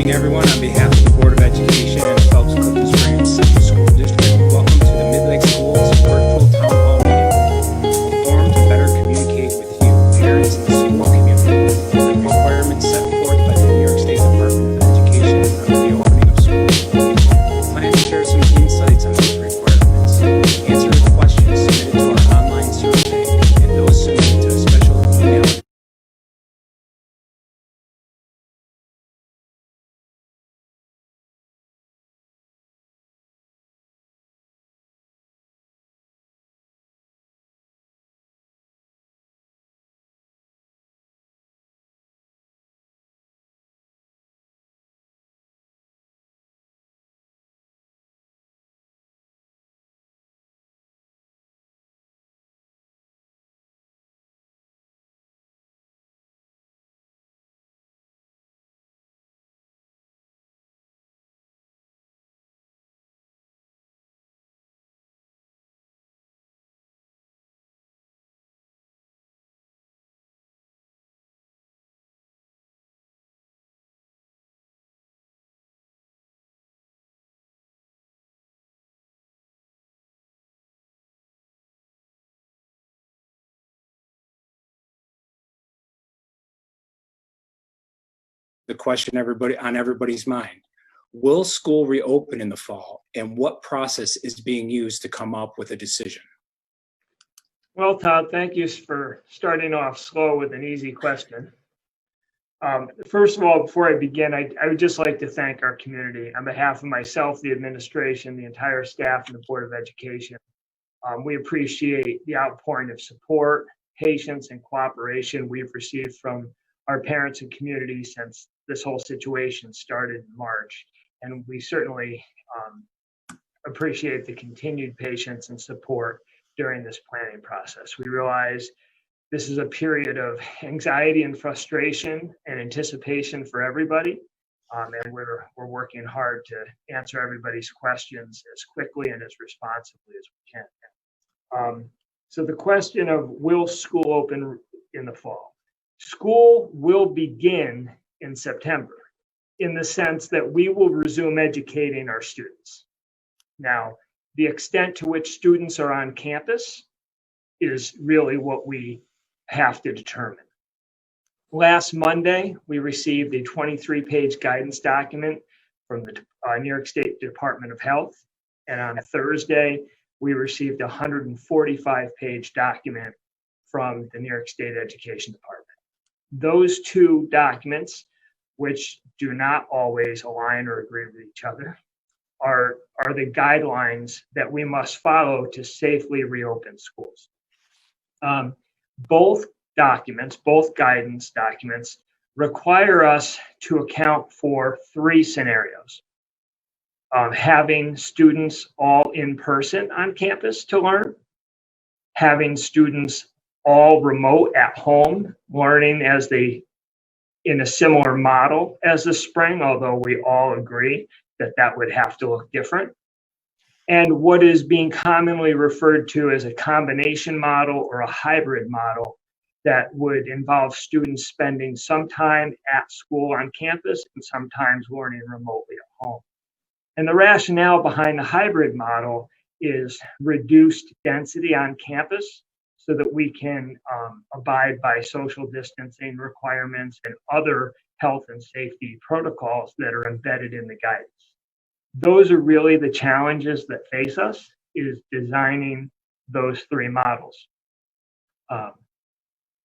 evening, everyone. On behalf of the Board of Education and the Phelps-Clifton Central School District, welcome to the Midlakes Schools virtual town hall meeting. A forum to better communicate with you, parents, and the school community, the requirements set forth by the New York State Department of Education for the opening of schools. Plan to share some insights on those requirements, answer the questions submitted to our online survey, and those submitted to a special email. The question on everybody's mind: will school reopen in the fall, and what process is being used to come up with a decision? Well, Todd, thank you for starting off slow with an easy question. First of all, before I begin, I would just like to thank our community on behalf of myself, the administration, the entire staff, and the Board of Education. We appreciate the outpouring of support, patience, and cooperation we've received from our parents and community since this whole situation started in March. And we certainly appreciate the continued patience and support during this planning process. We realize this is a period of anxiety and frustration and anticipation for everybody. And we're working hard to answer everybody's questions as quickly and as responsibly as we can. So the question of will school open in the fall? School will begin in September in the sense that we will resume educating our students. Now, the extent to which students are on campus is really what we have to determine. Last Monday, we received a 23-page guidance document from the New York State Department of Health. And on Thursday, we received a 145-page document from the New York State Education Department. Those two documents, which do not always align or agree with each other, are the guidelines that we must follow to safely reopen schools. Both guidance documents require us to account for three scenarios. Having students all in person on campus to learn, having students all remote at home learning in a similar model as the spring, although we all agree that would have to look different, and what is being commonly referred to as a combination model or a hybrid model that would involve students spending some time at school on campus and sometimes learning remotely at home. And the rationale behind the hybrid model is reduced density on campus so that we can abide by social distancing requirements and other health and safety protocols that are embedded in the guidance. Those are really the challenges that face us, is designing those three models.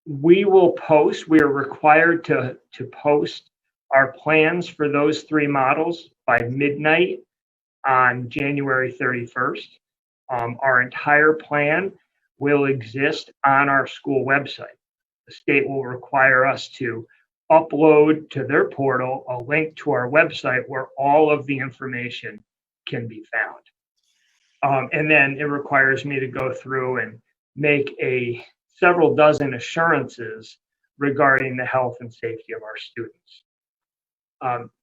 We are required to post our plans for those three models by midnight on January 31st. Our entire plan will exist on our school website. The state will require us to upload to their portal a link to our website where all of the information can be found. And then it requires me to go through and make several dozen assurances regarding the health and safety of our students.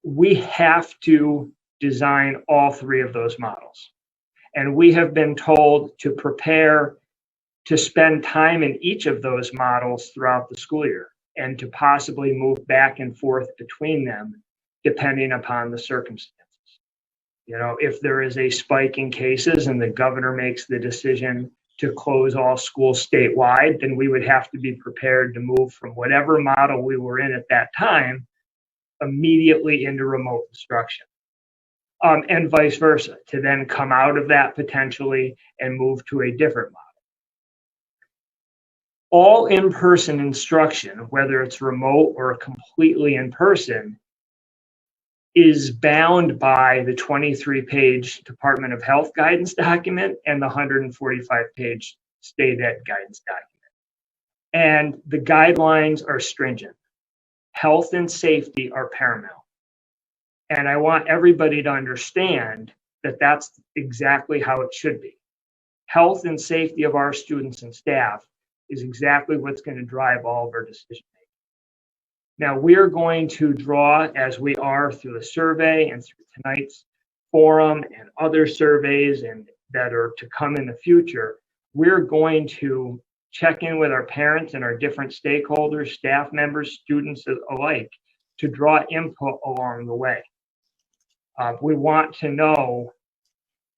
We have to design all three of those models. And we have been told to prepare to spend time in each of those models throughout the school year and to possibly move back and forth between them depending upon the circumstances. You know, if there is a spike in cases and the governor makes the decision to close all schools statewide, then we would have to be prepared to move from whatever model we were in at that time immediately into remote instruction. And vice versa, to then come out of that potentially and move to a different model. All in-person instruction, whether it's remote or completely in-person, is bound by the 23-page Department of Health guidance document and the 145-page state ed guidance document. And the guidelines are stringent. Health and safety are paramount. And I want everybody to understand that that's exactly how it should be. Health and safety of our students and staff is exactly what's going to drive all of our decision making. Now, we're going to draw, as we are through the survey and through tonight's forum and other surveys and that are to come in the future, we're going to check in with our parents and our different stakeholders, staff members, students alike, to draw input along the way. We want to know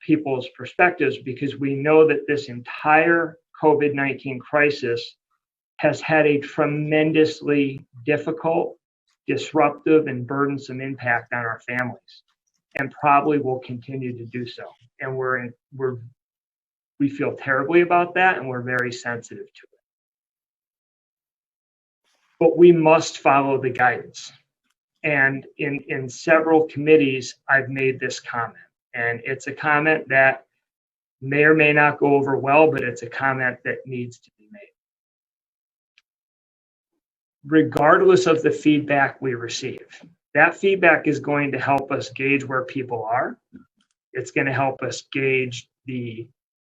people's perspectives because we know that this entire COVID-19 crisis has had a tremendously difficult, disruptive, and burdensome impact on our families, and probably will continue to do so. And we feel terribly about that, and we're very sensitive to it. But we must follow the guidance. And in several committees, I've made this comment, and it's a comment that may or may not go over well, but it's a comment that needs to be made. Regardless of the feedback we receive, that feedback is going to help us gauge where people are. It's going to help us gauge the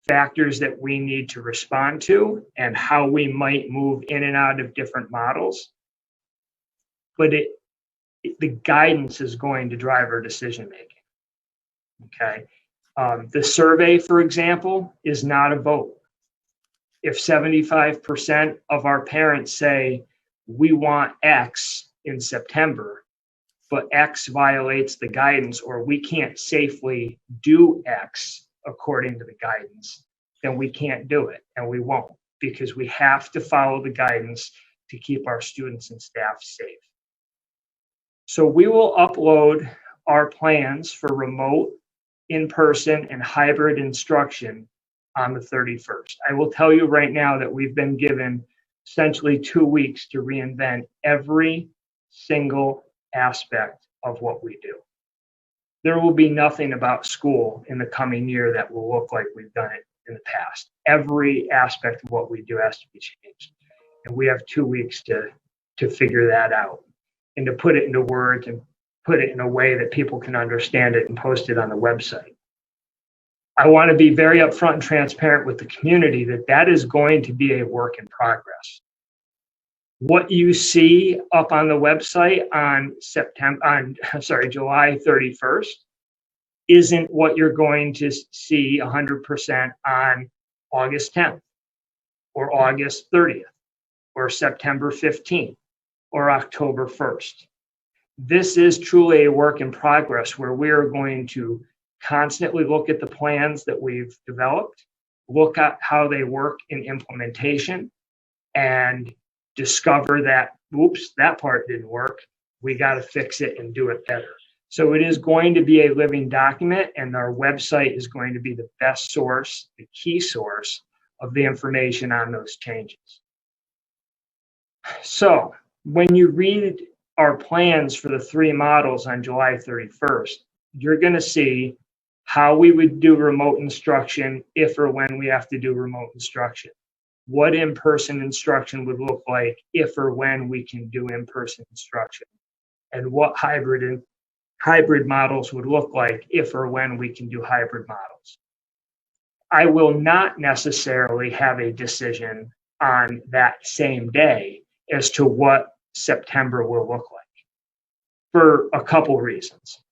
factors that we need to respond to and how we might move in and out of different models. But the guidance is going to drive our decision making. Okay. The survey, for example, is not a vote. If 75% of our parents say we want X in September, but X violates the guidance, or we can't safely do X according to the guidance, then we can't do it, and we won't, because we have to follow the guidance to keep our students and staff safe. So we will upload our plans for remote, in-person, and hybrid instruction on the 31st. I will tell you right now that we've been given essentially 2 weeks to reinvent every single aspect of what we do. There will be nothing about school in the coming year that will look like we've done it in the past. Every aspect of what we do has to be changed. And we have 2 weeks to figure that out and to put it into words and put it in a way that people can understand it and post it on the website. I want to be very upfront and transparent with the community that is going to be a work in progress. What you see up on the website on July 31st isn't what you're going to see 100% on August 10th or August 30th or September 15th or October 1st. This is truly a work in progress where we are going to constantly look at the plans that we've developed, look at how they work in implementation, and discover that, oops, that part didn't work. We got to fix it and do it better. So it is going to be a living document, and our website is going to be the best source, the key source of the information on those changes. So when you read our plans for the 3 models on July 31st, you're going to see how we would do remote instruction if or when we have to do remote instruction. What in-person instruction would look like if or when we can do in-person instruction, and what hybrid models would look like if or when we can do hybrid models. I will not necessarily have a decision on that same day as to what September will look like for a couple reasons.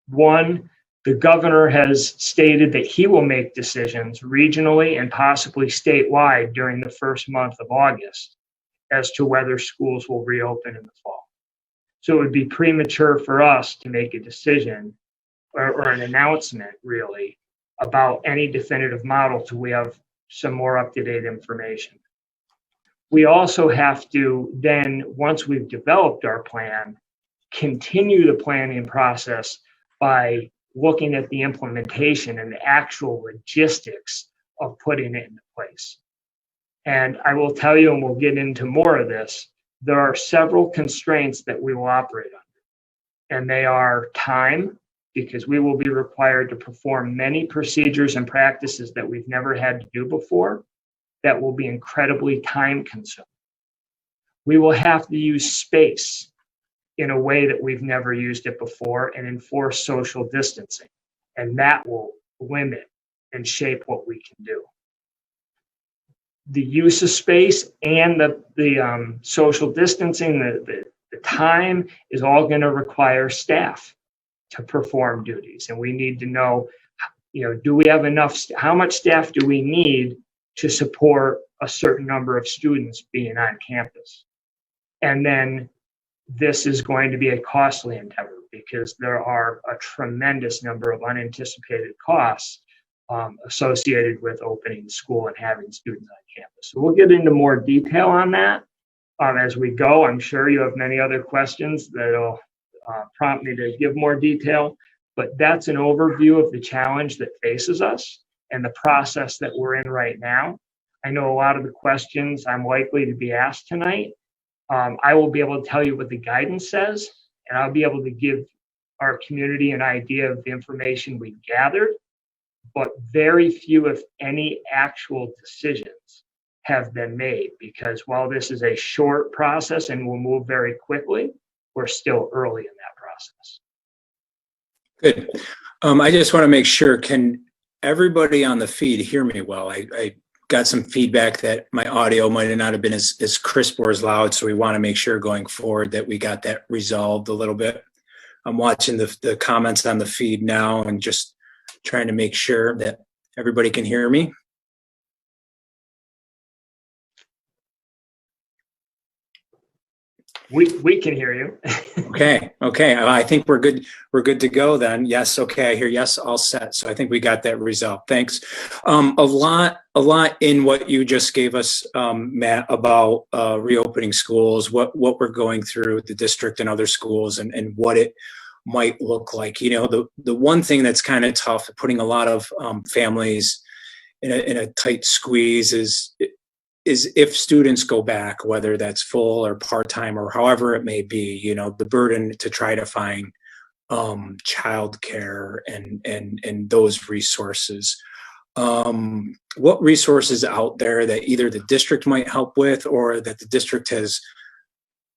One, the governor has stated that he will make decisions regionally and possibly statewide during the first month of August as to whether schools will reopen in the fall. So it would be premature for us to make a decision or an announcement really about any definitive model till we have some more up-to-date information. We also have to then, once we've developed our plan, continue the planning process by looking at the implementation and the actual logistics of putting it into place. And I will tell you, and we'll get into more of this, there are several constraints that we will operate under. And they are time, because we will be required to perform many procedures and practices that we've never had to do before that will be incredibly time consuming. We will have to use space in a way that we've never used it before and enforce social distancing. And that will limit and shape what we can do. The use of space and the social distancing, the time is all going to require staff to perform duties. And we need to know, do we have enough, how much staff do we need to support a certain number of students being on campus? And then this is going to be a costly endeavor because there are a tremendous number of unanticipated costs associated with opening school and having students on campus. So we'll get into more detail on that as we go. I'm sure you have many other questions that'll prompt me to give more detail, but that's an overview of the challenge that faces us and the process that we're in right now. I know a lot of the questions I'm likely to be asked tonight. I will be able to tell you what the guidance says, and I'll be able to give our community an idea of the information we've gathered, but very few, if any, actual decisions have been made because while this is a short process and will move very quickly, we're still early in that process. Good. I just want to make sure, can everybody on the feed hear me well? I got some feedback that my audio might not have been as crisp or as loud, so we want to make sure going forward that we got that resolved a little bit. I'm watching the comments on the feed now and just trying to make sure that everybody can hear me. We can hear you. Okay. I think we're good. We're good to go then. Yes. Okay. I hear yes, all set. So I think we got that resolved. Thanks. A lot in what you just gave us, Matt, about reopening schools, what we're going through with the district and other schools and what it might look like. The one thing that's kind of tough, putting a lot of families in a tight squeeze is if students go back, whether that's full or part-time or however it may be, the burden to try to find childcare and those resources. What resources out there that either the district might help with or that the district has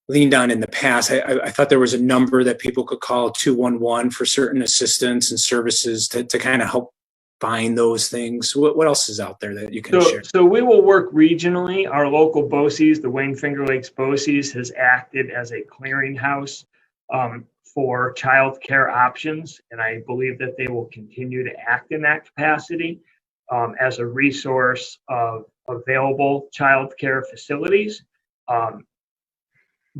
leaned on in the past? I thought there was a number that people could call 211 for certain assistance and services to kind of help find those things. What else is out there that you can share? So we will work regionally. Our local BOCES, the Wayne Finger Lakes BOCES, has acted as a clearinghouse for childcare options, and I believe that they will continue to act in that capacity as a resource of available childcare facilities.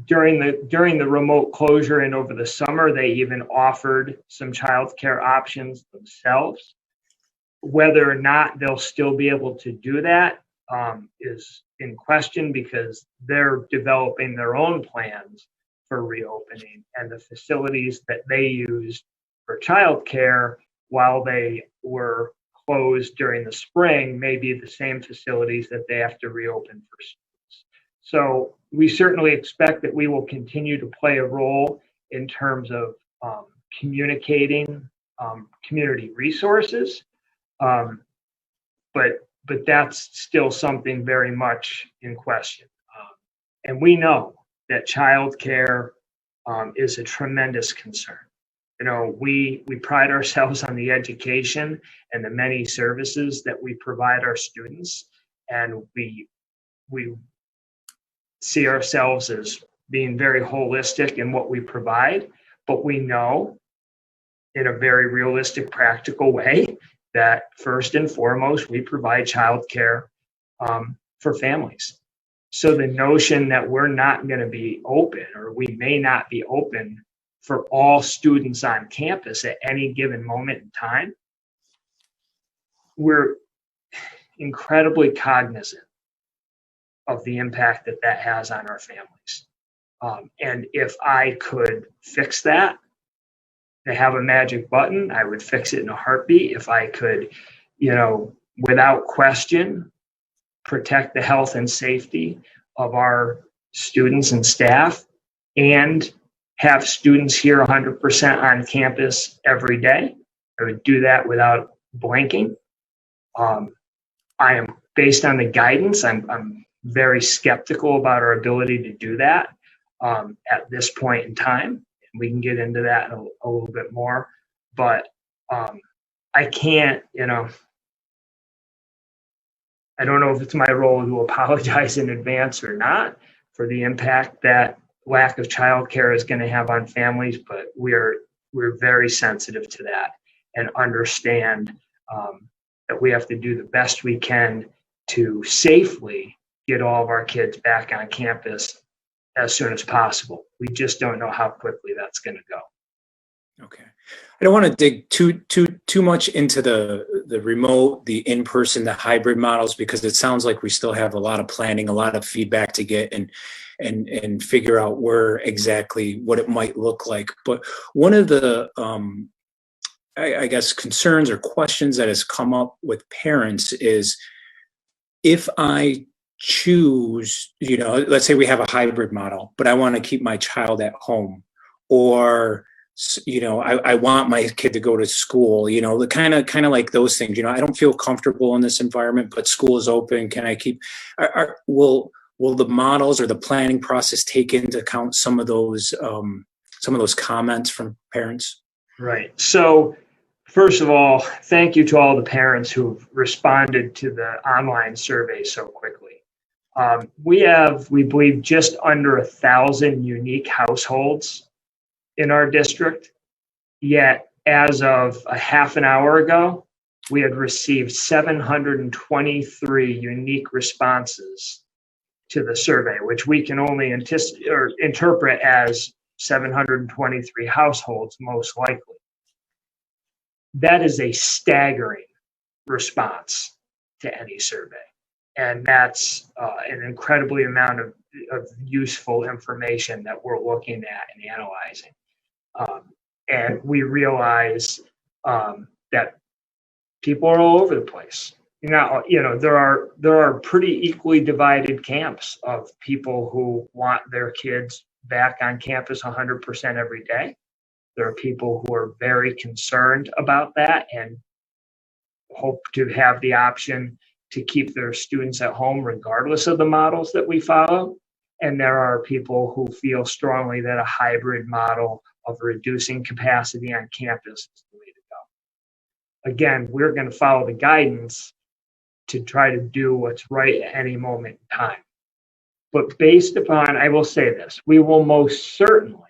During the remote closure and over the summer, they even offered some childcare options themselves. Whether or not they'll still be able to do that is in question because they're developing their own plans for reopening, and the facilities that they used for childcare while they were closed during the spring may be the same facilities that they have to reopen for students. So we certainly expect that we will continue to play a role in terms of communicating community resources. But that's still something very much in question. And we know that childcare is a tremendous concern. We pride ourselves on the education and the many services that we provide our students, and we see ourselves as being very holistic in what we provide, but we know in a very realistic, practical way that first and foremost, we provide childcare for families. So the notion that we're not going to be open, or we may not be open for all students on campus at any given moment in time, we're incredibly cognizant of the impact that that has on our families. And if I could fix that, to have a magic button, I would fix it in a heartbeat. If I could, without question, protect the health and safety of our students and staff and have students here 100% on campus every day, I would do that without blinking. I am, based on the guidance, I'm very skeptical about our ability to do that at this point in time. We can get into that a little bit more, but I can't, I don't know if it's my role to apologize in advance or not for the impact that lack of childcare is going to have on families, but we're very sensitive to that and understand that we have to do the best we can to safely get all of our kids back on campus as soon as possible. We just don't know how quickly that's going to go. Okay. I don't want to dig too much into the remote, the in-person, the hybrid models, because it sounds like we still have a lot of planning, a lot of feedback to get and figure out where exactly what it might look like. But one of the I guess concerns or questions that has come up with parents is, if I choose, let's say we have a hybrid model, but I want to keep my child at home, or I want my kid to go to school, the kind of like those things. I don't feel comfortable in this environment, but school is open. Can I keep? Will the models or the planning process take into account some of those comments from parents? Right. So, first of all, thank you to all the parents who've responded to the online survey so quickly. We have, we believe, just under 1,000 unique households in our district. Yet, as of a half an hour ago, we had received 723 unique responses to the survey, which we can only interpret as 723 households, most likely. That is a staggering response to any survey. And that's an incredibly amount of useful information that we're looking at and analyzing. And we realize that people are all over the place. Now, there are pretty equally divided camps of people who want their kids back on campus 100% every day. There are people who are very concerned about that and hope to have the option to keep their students at home regardless of the models that we follow. And there are people who feel strongly that a hybrid model of reducing capacity on campus is the way to go. Again, we're going to follow the guidance to try to do what's right at any moment in time. But based upon, I will say this, we will most certainly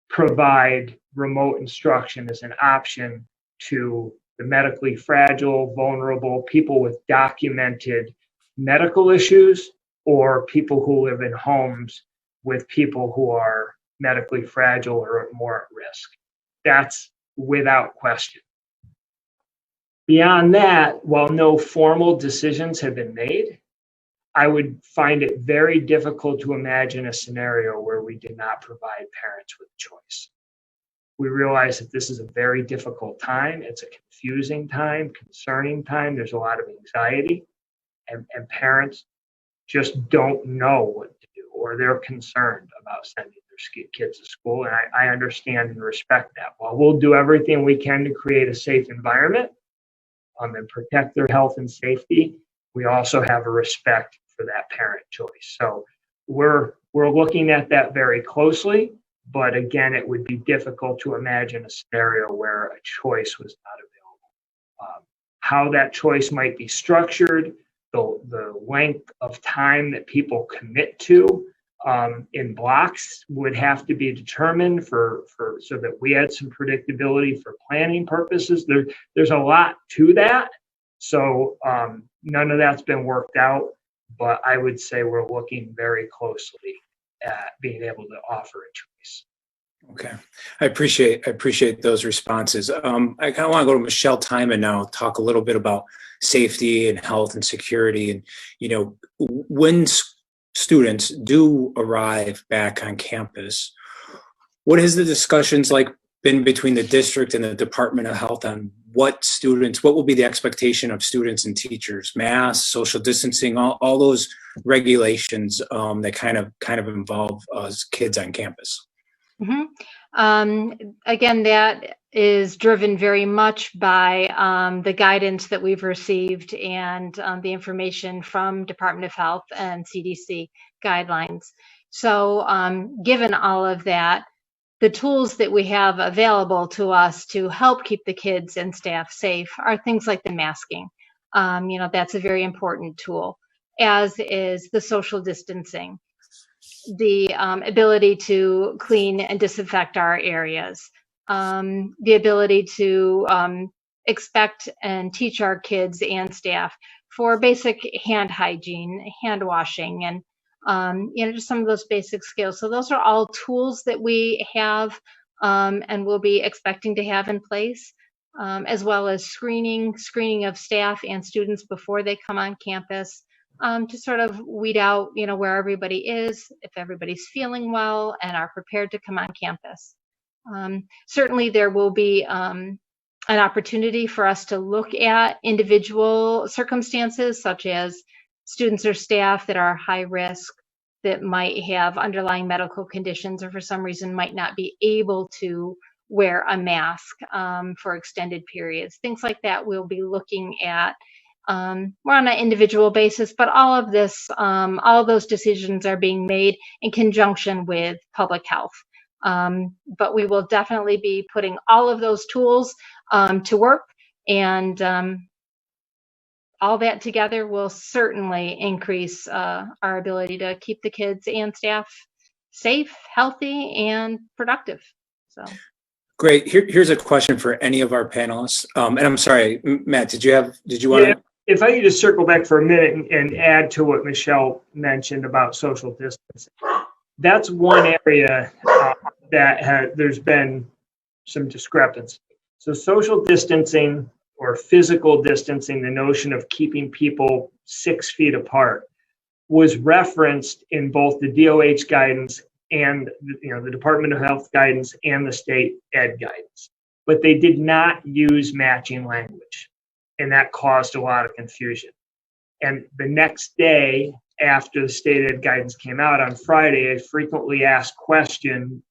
provide remote instruction as an option to the medically fragile, vulnerable, people with documented medical issues, or people who live in homes with people who are medically fragile or more at risk. That's without question. Beyond that, while no formal decisions have been made, I would find it very difficult to imagine a scenario where we did not provide parents with choice. We realize that this is a very difficult time. It's a confusing time, concerning time. There's a lot of anxiety, and parents just don't know what to do, or they're concerned about sending their kids to school. And I understand and respect that. While we'll do everything we can to create a safe environment and protect their health and safety, we also have a respect for that parent choice. So we're looking at that very closely. But again, it would be difficult to imagine a scenario where a choice was not available. How that choice might be structured, the length of time that people commit to in blocks would have to be determined so that we had some predictability for planning purposes. There's a lot to that. So none of that's been worked out. but I would say we're looking very closely at being able to offer a choice. Okay, I appreciate those responses. I kind of want to go to Michelle Timon now, talk a little bit about safety and health and security, and when students do arrive back on campus, what has the discussions like been between the district and the Department of Health on what will be the expectation of students and teachers, masks, social distancing, all those regulations that kind of involve kids on campus? Again, that is driven very much by the guidance that we've received and the information from Department of Health and CDC guidelines. So given all of that, the tools that we have available to us to help keep the kids and staff safe are things like the masking. That's a very important tool, as is the social distancing, the ability to clean and disinfect our areas, the ability to expect and teach our kids and staff for basic hand hygiene, hand washing, and just some of those basic skills. So those are all tools that we have and will be expecting to have in place, as well as screening of staff and students before they come on campus, to sort of weed out, where everybody is, if everybody's feeling well and are prepared to come on campus. Certainly there will be an opportunity for us to look at individual circumstances, such as students or staff that are high risk, that might have underlying medical conditions, or for some reason might not be able to wear a mask for extended periods. Things like that we'll be looking at more on an individual basis, but all of this, all of those decisions are being made in conjunction with public health. But we will definitely be putting all of those tools to work, and all that together will certainly increase our ability to keep the kids and staff safe, healthy, and productive. So. Great. Here's a question for any of our panelists. And I'm sorry, Matt, did you want to? If I could just circle back for a minute and add to what Michelle mentioned about social distancing. That's one area that there's been some discrepancy. So social distancing or physical distancing, the notion of keeping people 6 feet apart, was referenced in both the DOH guidance and the Department of Health guidance and the state ed guidance. But they did not use matching language, and that caused a lot of confusion. And the next day after the state ed guidance came out on Friday, a frequently asked questions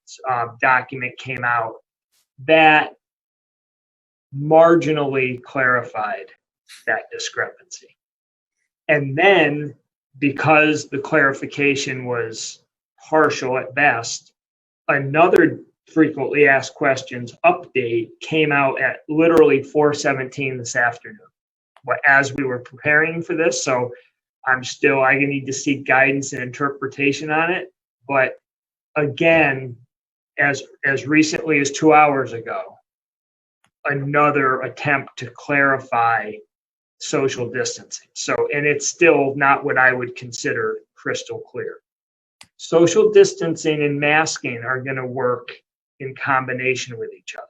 document came out that marginally clarified that discrepancy. And then, because the clarification was partial at best, another frequently asked questions update came out at literally 4:17 this afternoon, as we were preparing for this. So I need to seek guidance and interpretation on it. But again, as recently as 2 hours ago, another attempt to clarify social distancing. So, and it's still not what I would consider crystal clear. Social distancing and masking are going to work in combination with each other.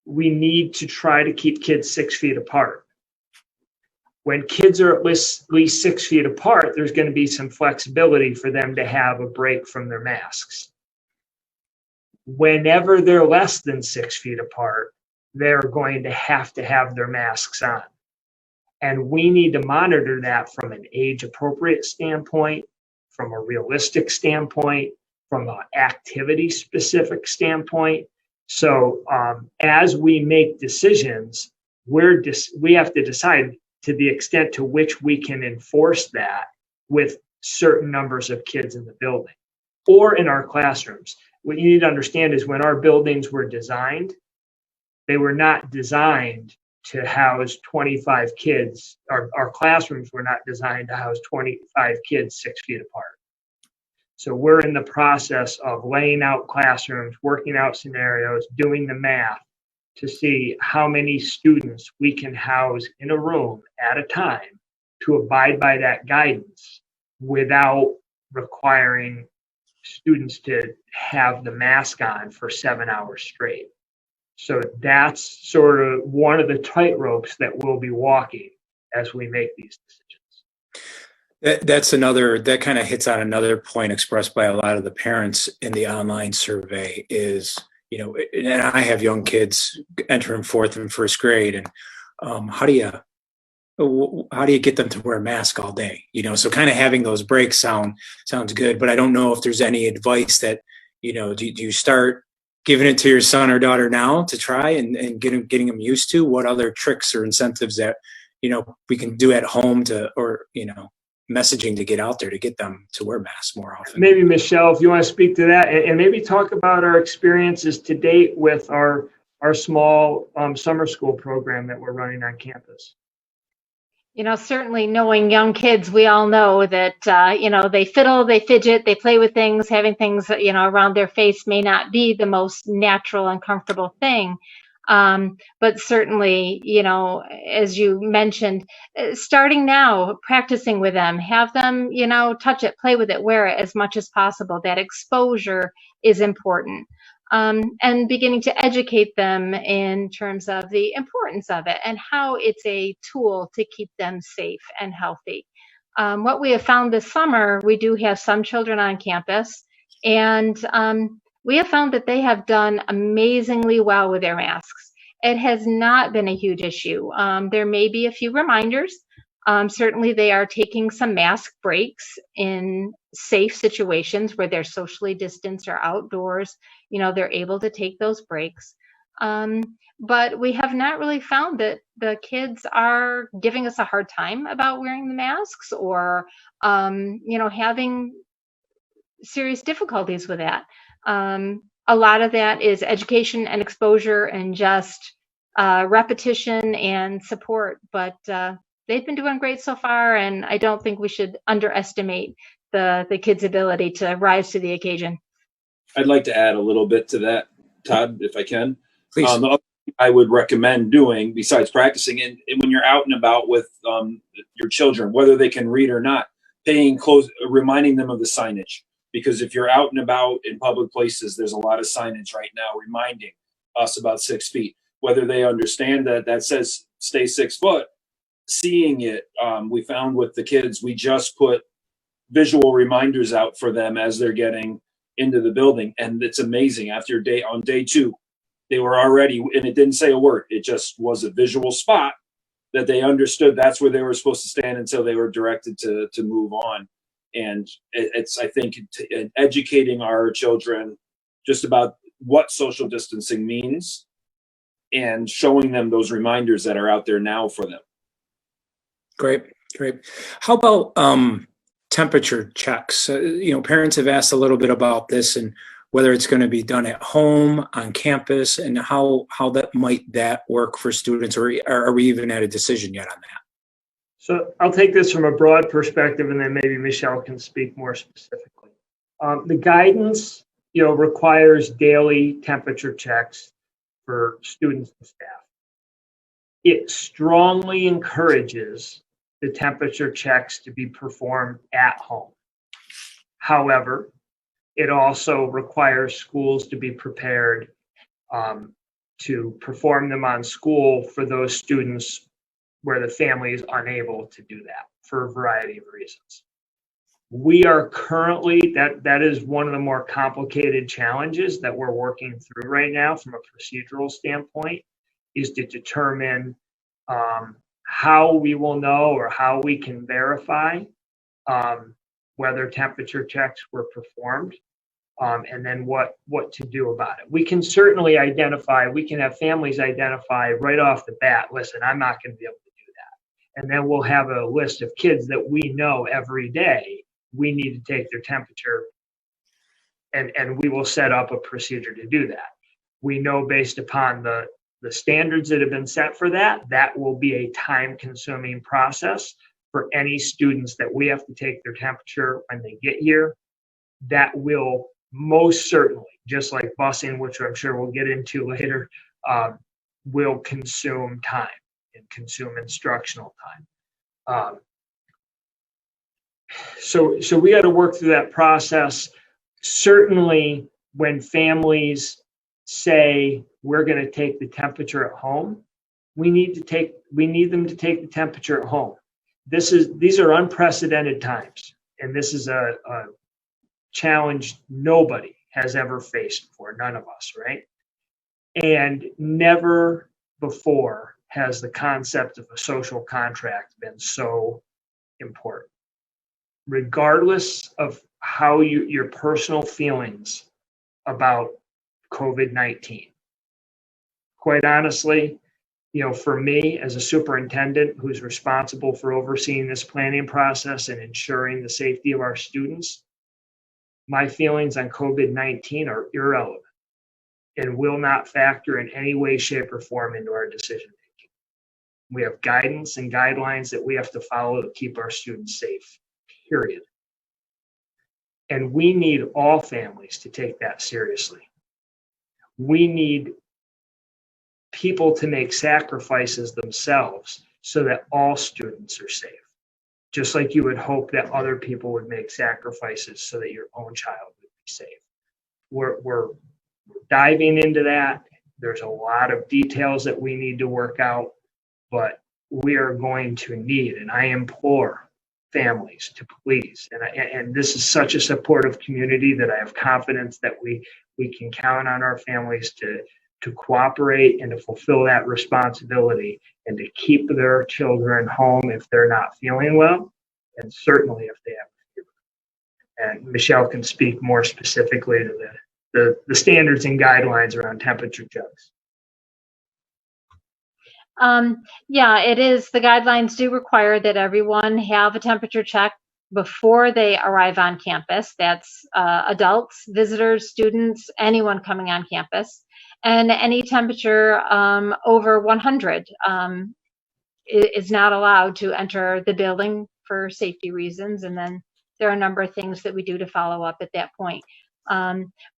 We need to try to keep kids 6 feet apart. When kids are at least 6 feet apart, there's going to be some flexibility for them to have a break from their masks. Whenever they're less than 6 feet apart, they're going to have their masks on. And we need to monitor that from an age-appropriate standpoint, from a realistic standpoint, from an activity-specific standpoint. So as we make decisions, we have to decide to the extent to which we can enforce that with certain numbers of kids in the building or in our classrooms. What you need to understand is when our buildings were designed, they were not designed to house 25 kids. Our classrooms were not designed to house 25 kids 6 feet apart. So we're in the process of laying out classrooms, working out scenarios, doing the math to see how many students we can house in a room at a time to abide by that guidance without requiring students to have the mask on for 7 hours straight. So that's sort of one of the tightropes that we'll be walking as we make these decisions. That's another, that kind of hits on another point expressed by a lot of the parents in the online survey is, you know, and I have young kids entering fourth and first grade, and how do you get them to wear a mask all day? You know, so kind of having those breaks sounds good, but I don't know if there's any advice that, you know, do you start giving it to your son or daughter now to try and getting them used to? What other tricks or incentives that, you know, we can do at home to, or, you know, messaging to get out there to get them to wear masks more often? Maybe Michelle, if you want to speak to that, and maybe talk about our experiences to date with our small summer school program that we're running on campus. You know, certainly knowing young kids, we all know that, you know, they fiddle, they fidget, they play with things, having things, you know, around their face may not be the most natural and comfortable thing. But certainly, you know, as you mentioned, starting now, practicing with them, have them, you know, touch it, play with it, wear it as much as possible. That exposure is important. And beginning to educate them in terms of the importance of it and how it's a tool to keep them safe and healthy. What we have found this summer, we do have some children on campus, and we have found that they have done amazingly well with their masks. It has not been a huge issue. There may be a few reminders. Certainly they are taking some mask breaks in safe situations where they're socially distanced or outdoors. You know, they're able to take those breaks. But we have not really found that the kids are giving us a hard time about wearing the masks or, you know, having serious difficulties with that. A lot of that is education and exposure and just repetition and support. But they've been doing great so far, and I don't think we should underestimate the kids' ability to rise to the occasion. I'd like to add a little bit to that, Todd, if I can. Please. The other thing I would recommend doing, besides practicing, and when you're out and about with your children, whether they can read or not, reminding them of the signage. Because if you're out and about in public places, there's a lot of signage right now reminding us about 6 feet. Whether they understand that says stay 6 foot, seeing it, we found with the kids, we just put visual reminders out for them as they're getting into the building, and it's amazing. On day 2, they were already, and it didn't say a word. It just was a visual spot that they understood that's where they were supposed to stand until they were directed to move on. And it's, I think, educating our children just about what social distancing means and showing them those reminders that are out there now for them. Great. How about temperature checks? You know, parents have asked a little bit about this and whether it's going to be done at home, on campus, and how that work for students, or are we even at a decision yet on that? So I'll take this from a broad perspective, and then maybe Michelle can speak more specifically. The guidance, you know, requires daily temperature checks for students and staff. It strongly encourages the temperature checks to be performed at home. However, it also requires schools to be prepared to perform them on school for those students where the family is unable to do that for a variety of reasons. We are currently, that is one of the more complicated challenges that we're working through right now from a procedural standpoint, is to determine how we will know or how we can verify whether temperature checks were performed, and then what to do about it. We can certainly identify, we can have families identify right off the bat, listen, I'm not going to be able to do that. And then we'll have a list of kids that we know every day we need to take their temperature, and we will set up a procedure to do that. We know based upon the standards that have been set for that will be a time-consuming process for any students that we have to take their temperature when they get here. That will most certainly, just like busing, which I'm sure we'll get into later, will consume time and consume instructional time. So we got to work through that process. Certainly when families say we're going to take the temperature at home, we need them to take the temperature at home. These are unprecedented times, and this is a challenge nobody has ever faced before, none of us, right? And never before has the concept of a social contract been so important. Regardless of how your personal feelings about COVID-19. Quite honestly, for me as a superintendent who's responsible for overseeing this planning process and ensuring the safety of our students, my feelings on COVID-19 are irrelevant and will not factor in any way, shape, or form into our decision making. We have guidance and guidelines that we have to follow to keep our students safe, period. And we need all families to take that seriously. We need people to make sacrifices themselves so that all students are safe. Just like you would hope that other people would make sacrifices so that your own child would be safe. We're diving into that. There's a lot of details that we need to work out, but we are going to need, and I implore families to please, and this is such a supportive community that I have confidence that we can count on our families to cooperate and to fulfill that responsibility and to keep their children home if they're not feeling well, and certainly if they have a fever. And Michelle can speak more specifically to the standards and guidelines around temperature checks. Yeah, it is. The guidelines do require that everyone have a temperature check before they arrive on campus. That's adults, visitors, students, anyone coming on campus. And any temperature over 100 is not allowed to enter the building for safety reasons. And then there are a number of things that we do to follow up at that point.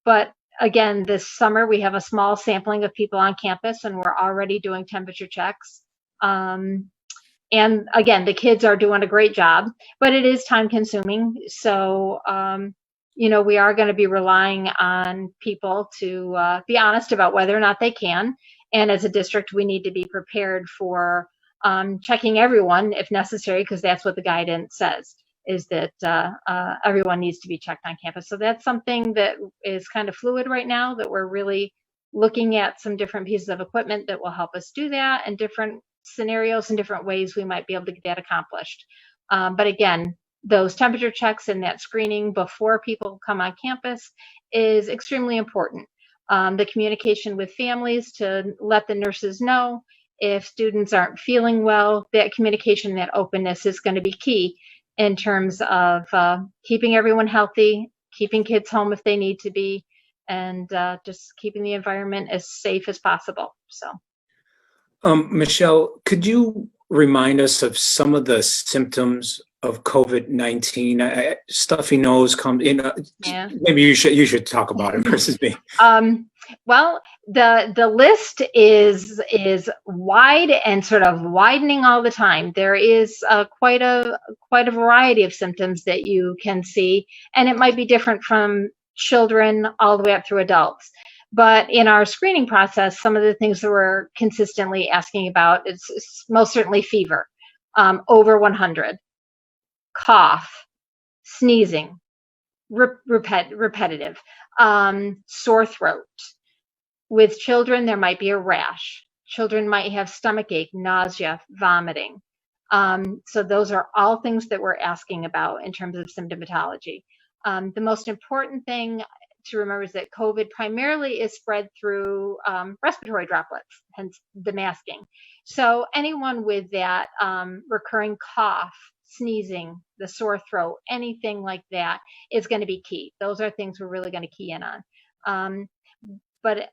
But again, this summer we have a small sampling of people on campus and we're already doing temperature checks. And again, the kids are doing a great job, but it is time consuming. So, we are going to be relying on people to be honest about whether or not they can. And as a district, we need to be prepared for checking everyone if necessary, because that's what the guidance says, is that everyone needs to be checked on campus. So that's something that is kind of fluid right now, that we're really looking at some different pieces of equipment that will help us do that, and different scenarios and different ways we might be able to get that accomplished. But again, those temperature checks and that screening before people come on campus is extremely important. The communication with families to let the nurses know if students aren't feeling well, that communication, that openness is going to be key in terms of keeping everyone healthy, keeping kids home if they need to be, and just keeping the environment as safe as possible. So, Michelle, could you remind us of some of the symptoms of COVID-19? Stuffy nose comes in. yeah. Maybe you should talk about it versus me. Well, the list is wide and sort of widening all the time. There is quite a variety of symptoms that you can see, and it might be different from children all the way up through adults. But in our screening process, some of the things that we're consistently asking about is most certainly fever, over 100, cough, sneezing, repetitive, sore throat. With children, there might be a rash. Children might have stomach ache, nausea, vomiting. So those are all things that we're asking about in terms of symptomatology. The most important thing to remember is that COVID primarily is spread through respiratory droplets, hence the masking. So anyone with that recurring cough, sneezing, the sore throat, anything like that is going to be key. Those are things we're really going to key in on. But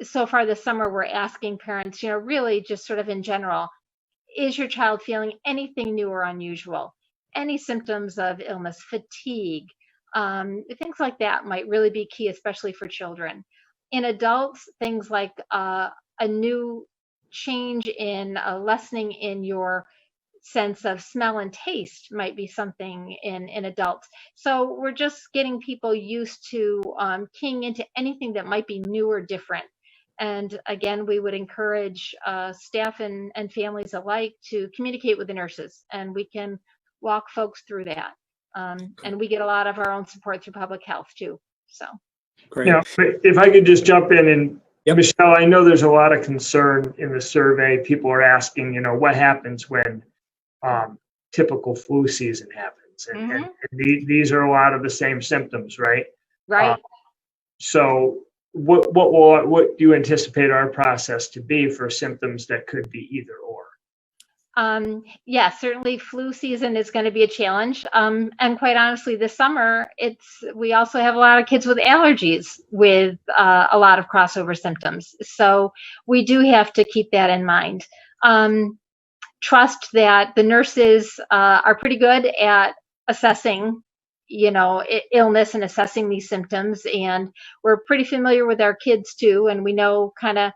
so far this summer, we're asking parents, really just sort of in general, is your child feeling anything new or unusual? Any symptoms of illness, fatigue, things like that might really be key, especially for children. In adults, things like a new change in lessening in your sense of smell and taste might be something in adults. So we're just getting people used to keying into anything that might be new or different. And again, we would encourage staff and families alike to communicate with the nurses, and we can walk folks through that. And we get a lot of our own support through public health too. So, Great. Yeah, but if I could just jump in and Yep. Michelle, I know there's a lot of concern in the survey. People are asking, what happens when typical flu season happens, and these are a lot of the same symptoms, right? right. So what do you anticipate our process to be for symptoms that could be either or? Yeah, certainly flu season is going to be a challenge. And quite honestly, this summer, we also have a lot of kids with allergies with a lot of crossover symptoms. So we do have to keep that in mind. Trust that the nurses are pretty good at assessing, illness and assessing these symptoms. And we're pretty familiar with our kids too. And we know kind of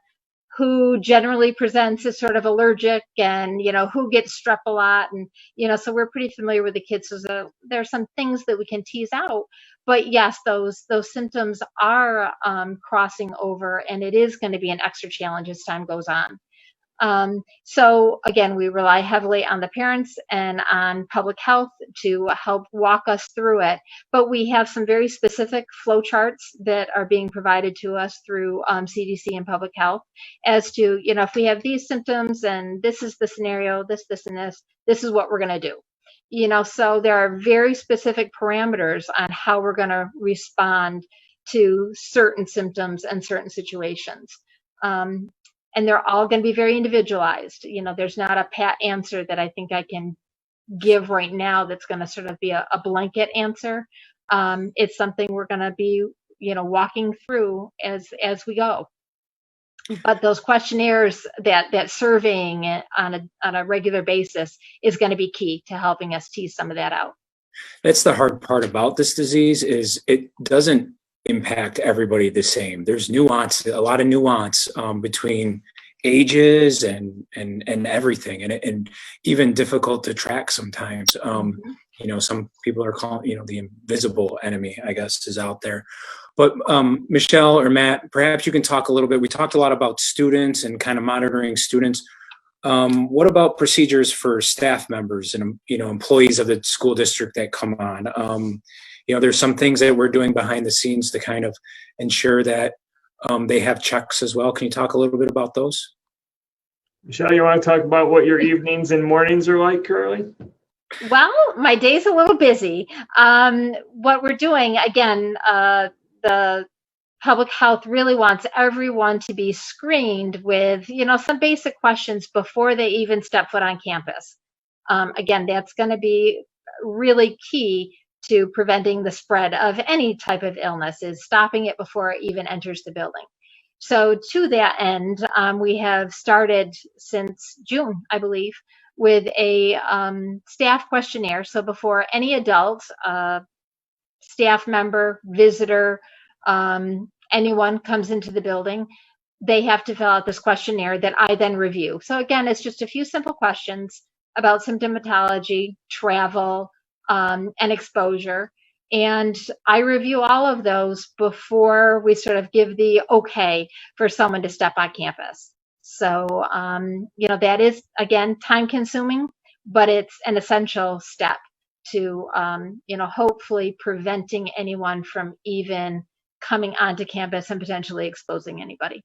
who generally presents as sort of allergic and, who gets strep a lot. And, so we're pretty familiar with the kids. So there are some things that we can tease out. But yes, those symptoms are crossing over, and it is going to be an extra challenge as time goes on. So again, we rely heavily on the parents and on public health to help walk us through it. But we have some very specific flow charts that are being provided to us through CDC and public health as to, if we have these symptoms and this is the scenario, this, and this is what we're going to do. So there are very specific parameters on how we're going to respond to certain symptoms and certain situations. And they're all going to be very individualized. There's not a pat answer that I think I can give right now that's going to sort of be a blanket answer. It's something we're going to be, walking through as we go. But those questionnaires, that surveying on a regular basis is going to be key to helping us tease some of that out. That's the hard part about this disease is it doesn't impact everybody the same. There's nuance, a lot of nuance between ages and everything, and even difficult to track sometimes. Some people are calling, the invisible enemy, I guess, is out there. But Michelle or Matt, perhaps you can talk a little bit. We talked a lot about students and kind of monitoring students. What about procedures for staff members and, employees of the school district that come on? There's some things that we're doing behind the scenes to kind of ensure that they have checks as well. Can you talk a little bit about those? Michelle, you want to talk about what your evenings and mornings are like currently? Well, my day's a little busy. What we're doing, again, the public health really wants everyone to be screened with, some basic questions before they even step foot on campus. Again, that's going to be really key to preventing the spread of any type of illness, is stopping it before it even enters the building. So to that end, we have started since June, I believe, with a staff questionnaire. So before any adult, staff member, visitor, anyone comes into the building, they have to fill out this questionnaire that I then review. So again, it's just a few simple questions about symptomatology, travel, and exposure. And I review all of those before we sort of give the okay for someone to step on campus. So, that is, again, time consuming, but it's an essential step to, hopefully preventing anyone from even coming onto campus and potentially exposing anybody.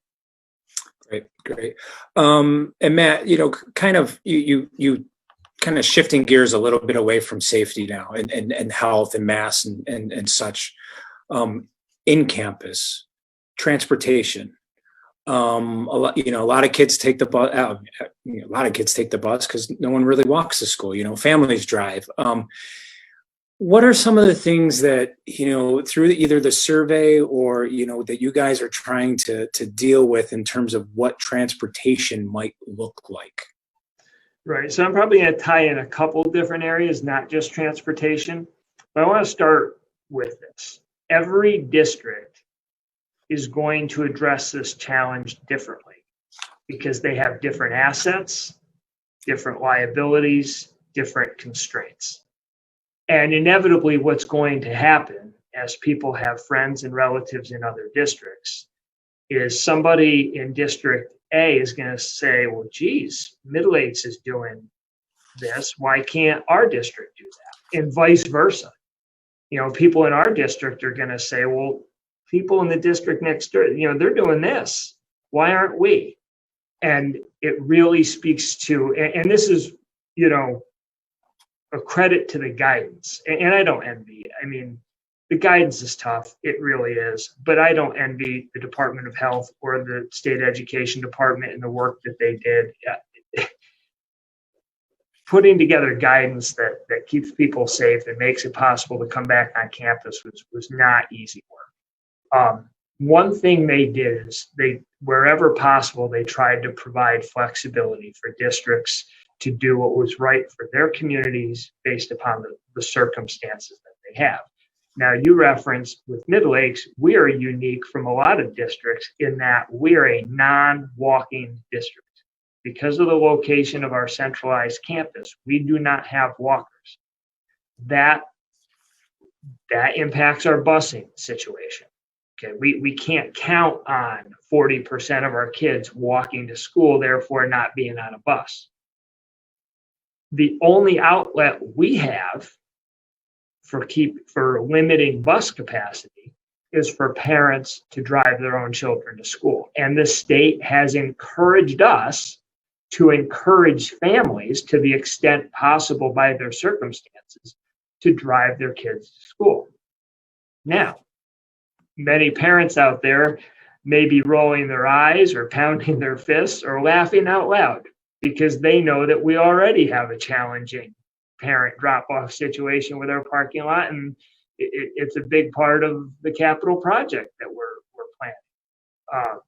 Great. And Matt, kind of you kind of shifting gears a little bit away from safety now and health and mass and such. In campus transportation, a lot of kids take the bus. A lot of kids take the bus because no one really walks to school. Families drive. What are some of the things that, through either the survey or, that you guys are trying to deal with in terms of what transportation might look like? Right. So I'm probably going to tie in a couple different areas, not just transportation, but I want to start with this. Every district is going to address this challenge differently because they have different assets, different liabilities, different constraints. And inevitably, what's going to happen as people have friends and relatives in other districts is somebody in District A is going to say, well, geez, Midlakes is doing this. Why can't our district do that? And vice versa. You know, people in our district are going to say, well, people in the district next door, you know, they're doing this. Why aren't we? And it really speaks to, and this is, you know, a credit to the guidance. And I don't envy it. I mean, the guidance is tough. It really is. But I don't envy the Department of Health or the State Education Department and the work that they did. Putting together guidance that keeps people safe and makes it possible to come back on campus was not easy work. One thing they did is wherever possible, they tried to provide flexibility for districts to do what was right for their communities based upon the circumstances that they have. Now, you referenced with Midlakes, we are unique from a lot of districts in that we are a non-walking district. Because of the location of our centralized campus, we do not have walkers. That impacts our busing situation. Okay, we can't count on 40% of our kids walking to school, therefore not being on a bus. The only outlet we have for limiting bus capacity is for parents to drive their own children to school. And the state has encouraged us to encourage families to the extent possible by their circumstances to drive their kids to school. Now, many parents out there may be rolling their eyes or pounding their fists or laughing out loud because they know that we already have a challenging parent drop-off situation with our parking lot, and it's a big part of the capital project that we're planning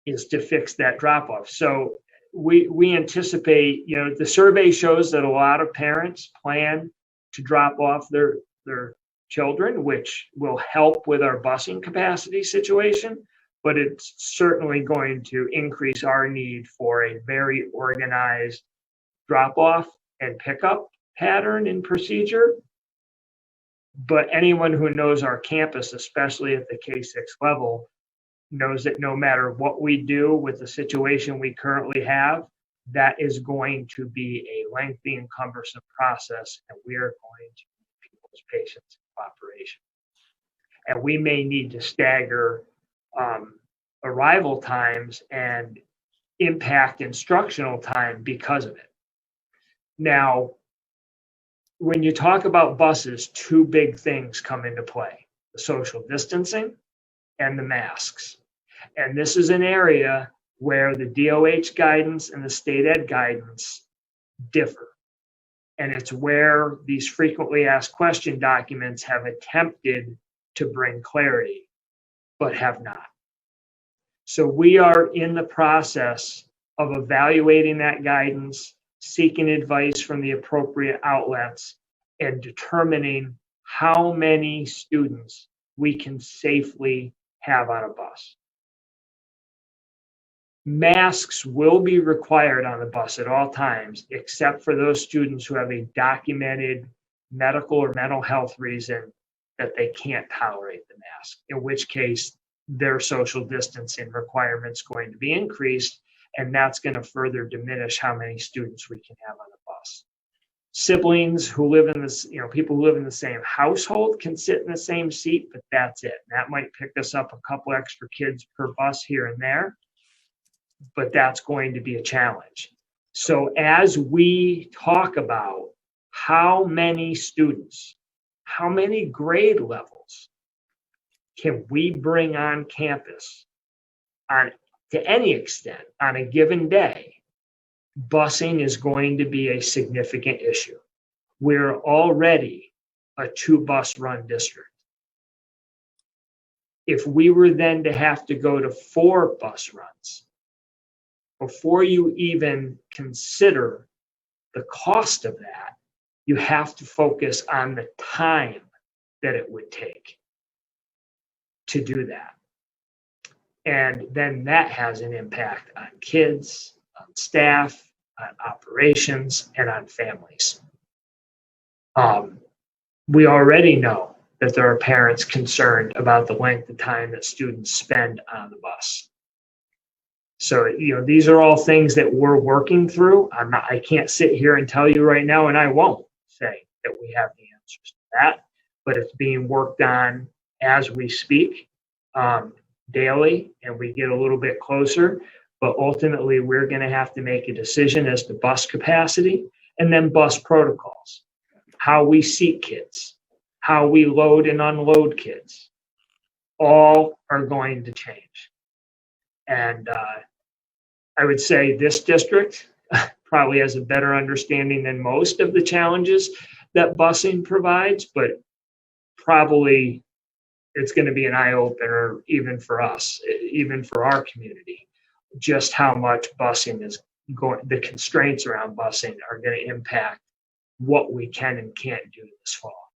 is to fix that drop-off. So we anticipate, you know, the survey shows that a lot of parents plan to drop off their children, which will help with our busing capacity situation, but it's certainly going to increase our need for a very organized drop-off and pickup pattern and procedure. But anyone who knows our campus, especially at the K-6 level, knows that no matter what we do with the situation we currently have, that is going to be a lengthy and cumbersome process, and we are going to need people's patience and cooperation. And we may need to stagger arrival times and impact instructional time because of it. Now, when you talk about buses, two big things come into play: the social distancing and the masks. And this is an area where the DOH guidance and the state ed guidance differ. And it's where these frequently asked question documents have attempted to bring clarity, but have not. So we are in the process of evaluating that guidance, seeking advice from the appropriate outlets, and determining how many students we can safely have on a bus. Masks will be required on the bus at all times, except for those students who have a documented medical or mental health reason that they can't tolerate the mask, in which case their social distancing requirements going to be increased, and that's going to further diminish how many students we can have on the bus. Siblings who live in this, you know, people who live in the same household can sit in the same seat, but that's it. That might pick us up a couple extra kids per bus here and there, but that's going to be a challenge. So as we talk about how many students, how many grade levels can we bring on campus to any extent on a given day, busing is going to be a significant issue. We're already a 2-bus run district. If we were then to have to go to 4 bus runs, before you even consider the cost of that, you have to focus on the time that it would take to do that. And then that has an impact on kids, on staff, on operations, and on families. We already know that there are parents concerned about the length of time that students spend on the bus. So, these are all things that we're working through. I can't sit here and tell you right now, and I won't say that we have the answers to that, but it's being worked on as we speak, daily, and we get a little bit closer. But ultimately, we're going to have to make a decision as to bus capacity and then bus protocols, how we seat kids, how we load and unload kids, all are going to change. And I would say this district probably has a better understanding than most of the challenges that busing provides, but probably it's going to be an eye-opener even for us, even for our community, just how much busing is going, the constraints around busing are going to impact what we can and can't do this fall.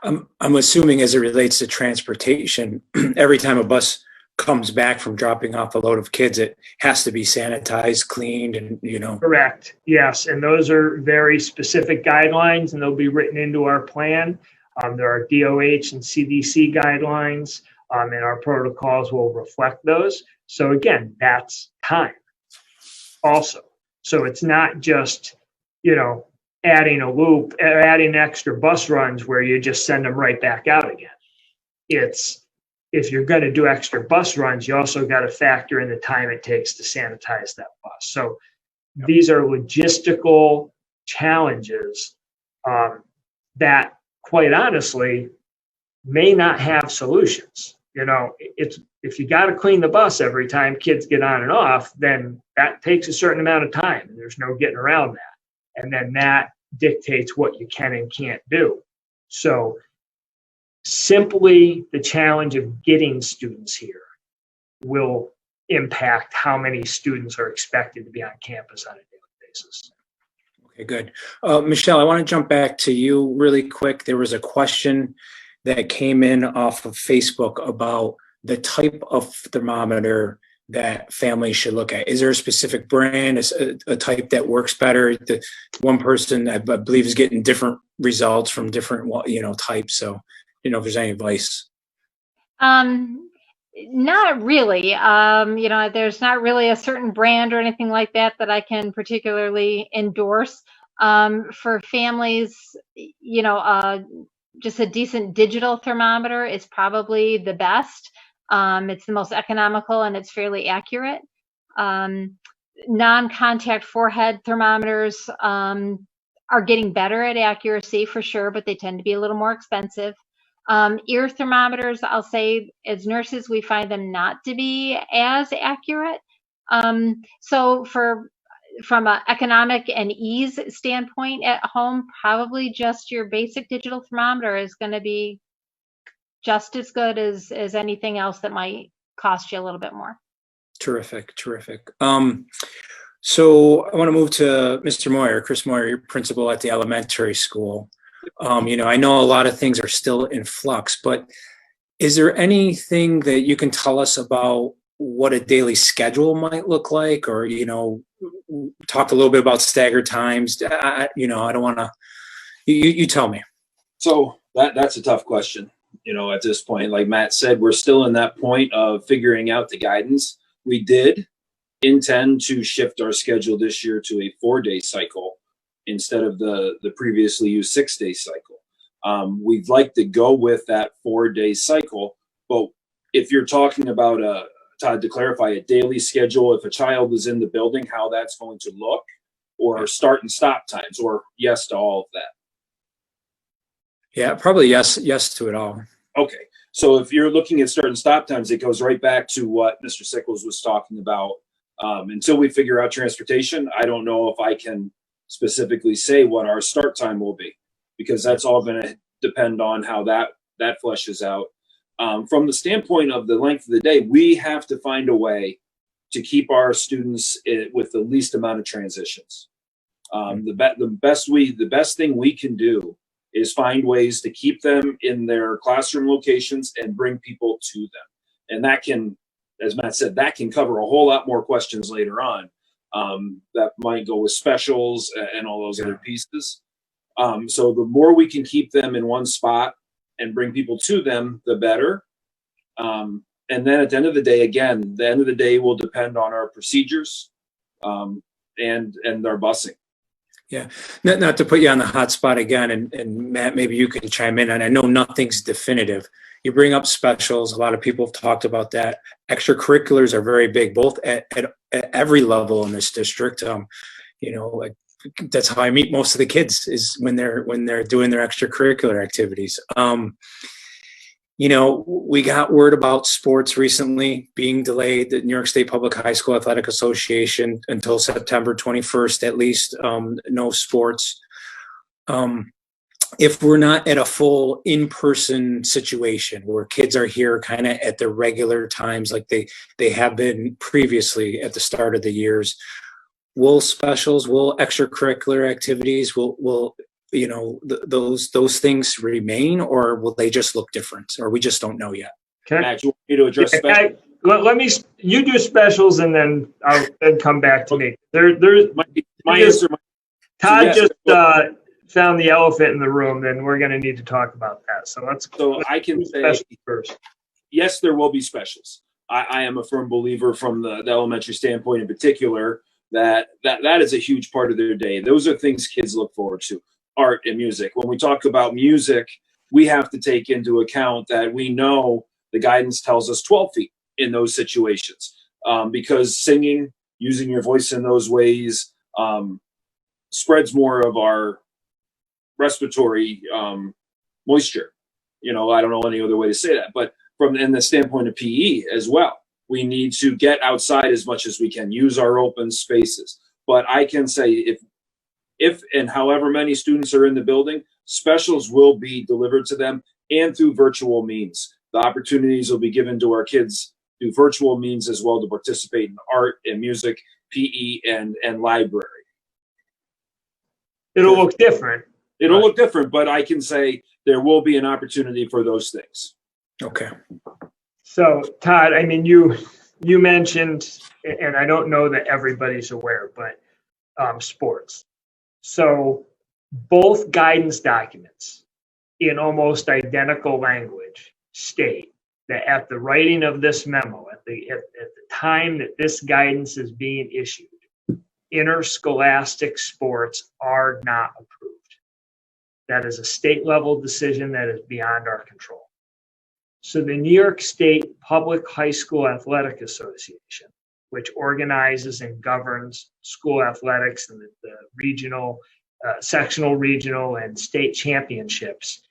I'm assuming as it relates to transportation, every time a bus comes back from dropping off a load of kids, it has to be sanitized, cleaned, and Correct. Yes, and those are very specific guidelines, and they'll be written into our plan. There are DOH and CDC guidelines, and our protocols will reflect those. So again, that's time also. So it's not just, adding a loop, adding extra bus runs where you just send them right back out again. It's, if you're going to do extra bus runs, you also got to factor in the time it takes to sanitize that bus. So these are logistical challenges that, quite honestly, may not have solutions. It's, if you got to clean the bus every time kids get on and off, then that takes a certain amount of time, and there's no getting around that. And then that dictates what you can and can't do. So simply the challenge of getting students here will impact how many students are expected to be on campus on a daily basis. Okay, good. Michelle, I want to jump back to you really quick. There was a question that came in off of Facebook about the type of thermometer that families should look at. Is there a specific brand, a type that works better? The one person I believe is getting different results from different, types. So, if there's any advice. Not really. There's not really a certain brand or anything like that I can particularly endorse. For families, just a decent digital thermometer is probably the best. It's the most economical and it's fairly accurate. Non-contact forehead thermometers are getting better at accuracy for sure, but they tend to be a little more expensive. Ear thermometers, I'll say, as nurses, we find them not to be as accurate. So from an economic and ease standpoint at home, probably just your basic digital thermometer is going to be just as good as anything else that might cost you a little bit more. Terrific. So I want to move to Mr. Moyer, Chris Moyer, your principal at the elementary school. I know a lot of things are still in flux, but is there anything that you can tell us about what a daily schedule might look like, or, talk a little bit about staggered times? I don't want to, you tell me. So that's a tough question. At this point, like Matt said, we're still in that point of figuring out the guidance. We did intend to shift our schedule this year to a 4-day cycle instead of the previously used 6-day cycle. We'd like to go with that 4-day cycle, but if you're talking about Todd, to clarify, a daily schedule, if a child is in the building, how that's going to look, or start and stop times, or yes to all of that? Yeah, probably yes to it all. Okay, so if you're looking at start and stop times, it goes right back to what Mr. Sickles was talking about. Until we figure out transportation, I don't know if I can specifically say what our start time will be, because that's all going to depend on how that fleshes out. From the standpoint of the length of the day, we have to find a way to keep our students with the least amount of transitions. The best thing we can do is find ways to keep them in their classroom locations and bring people to them. And that can, as Matt said, that can cover a whole lot more questions later on. that might go with specials and all those other pieces. So the more we can keep them in one spot and bring people to them, the better. And then at the end of the day, again, the end of the day will depend on our procedures and our busing. Yeah, not to put you on the hot spot again, and Matt, maybe you can chime in. And I know nothing's definitive. You bring up specials. A lot of people have talked about that. Extracurriculars are very big, both at every level in this district. Like, that's how I meet most of the kids, is when they're doing their extracurricular activities. We got word about sports recently being delayed. The New York State Public High School Athletic Association until September 21st, at least, no sports. If we're not at a full in-person situation where kids are here kind of at their regular times like they have been previously at the start of the years, will specials, will extracurricular activities, will those things remain, or will they just look different, or we just don't know yet? Okay. Matt, you want me to address specials? Let me, you do specials and then I'll then come back to me. My answer. Todd yes, just found the elephant in the room, then we're going to need to talk about that. So I can say first. Yes, there will be specials. I am a firm believer from the elementary standpoint in particular that is a huge part of their day. Those are things kids look forward to, art and music. When we talk about music, we have to take into account that we know the guidance tells us 12 feet in those situations, because singing, using your voice in those ways, spreads more of our respiratory moisture. I don't know any other way to say that, but in the standpoint of PE as well, we need to get outside as much as we can, use our open spaces. But I can say if and however many students are in the building, specials will be delivered to them and through virtual means. The opportunities will be given to our kids through virtual means as well to participate in art and music, PE, and library. It'll look different. It'll look different, but I can say there will be an opportunity for those things. Okay. So, Todd, I mean, you mentioned, and I don't know that everybody's aware, but sports. So both guidance documents in almost identical language state that at the writing of this memo, at the time that this guidance is being issued, interscholastic sports are not approved. That is a state level decision that is beyond our control. So the New York State Public High School Athletic Association, which organizes and governs school athletics and the regional, sectional, regional, and state championships,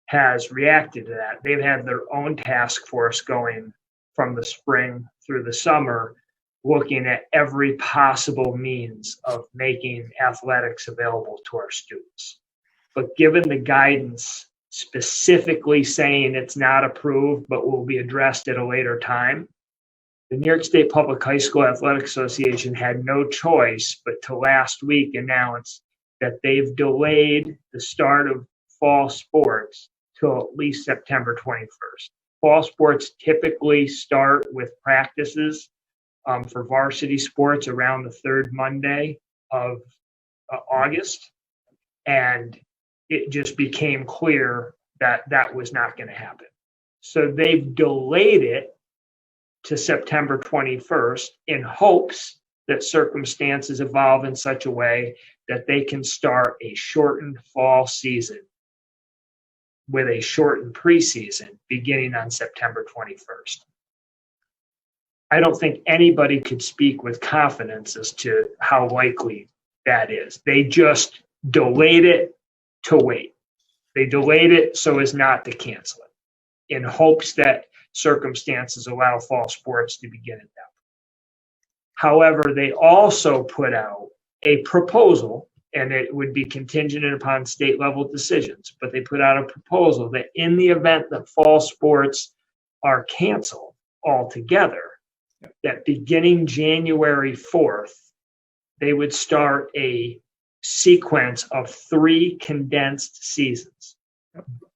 has reacted to that. They've had their own task force going from the spring through the summer, looking at every possible means of making athletics available to our students. But given the guidance specifically saying it's not approved but will be addressed at a later time, the New York State Public High School Athletic Association had no choice but to last week announce that they've delayed the start of fall sports till at least September 21st. Fall sports typically start with practices for varsity sports around the third Monday of August, and it just became clear that that was not going to happen. So they've delayed it to September 21st in hopes that circumstances evolve in such a way that they can start a shortened fall season with a shortened preseason beginning on September 21st. I don't think anybody could speak with confidence as to how likely that is. They just delayed it to wait. They delayed it so as not to cancel it in hopes that circumstances allow fall sports to begin at that point. However, they also put out a proposal, and it would be contingent upon state level decisions, but they put out a proposal that in the event that fall sports are canceled altogether, that beginning January 4th, they would start a sequence of 3 condensed seasons.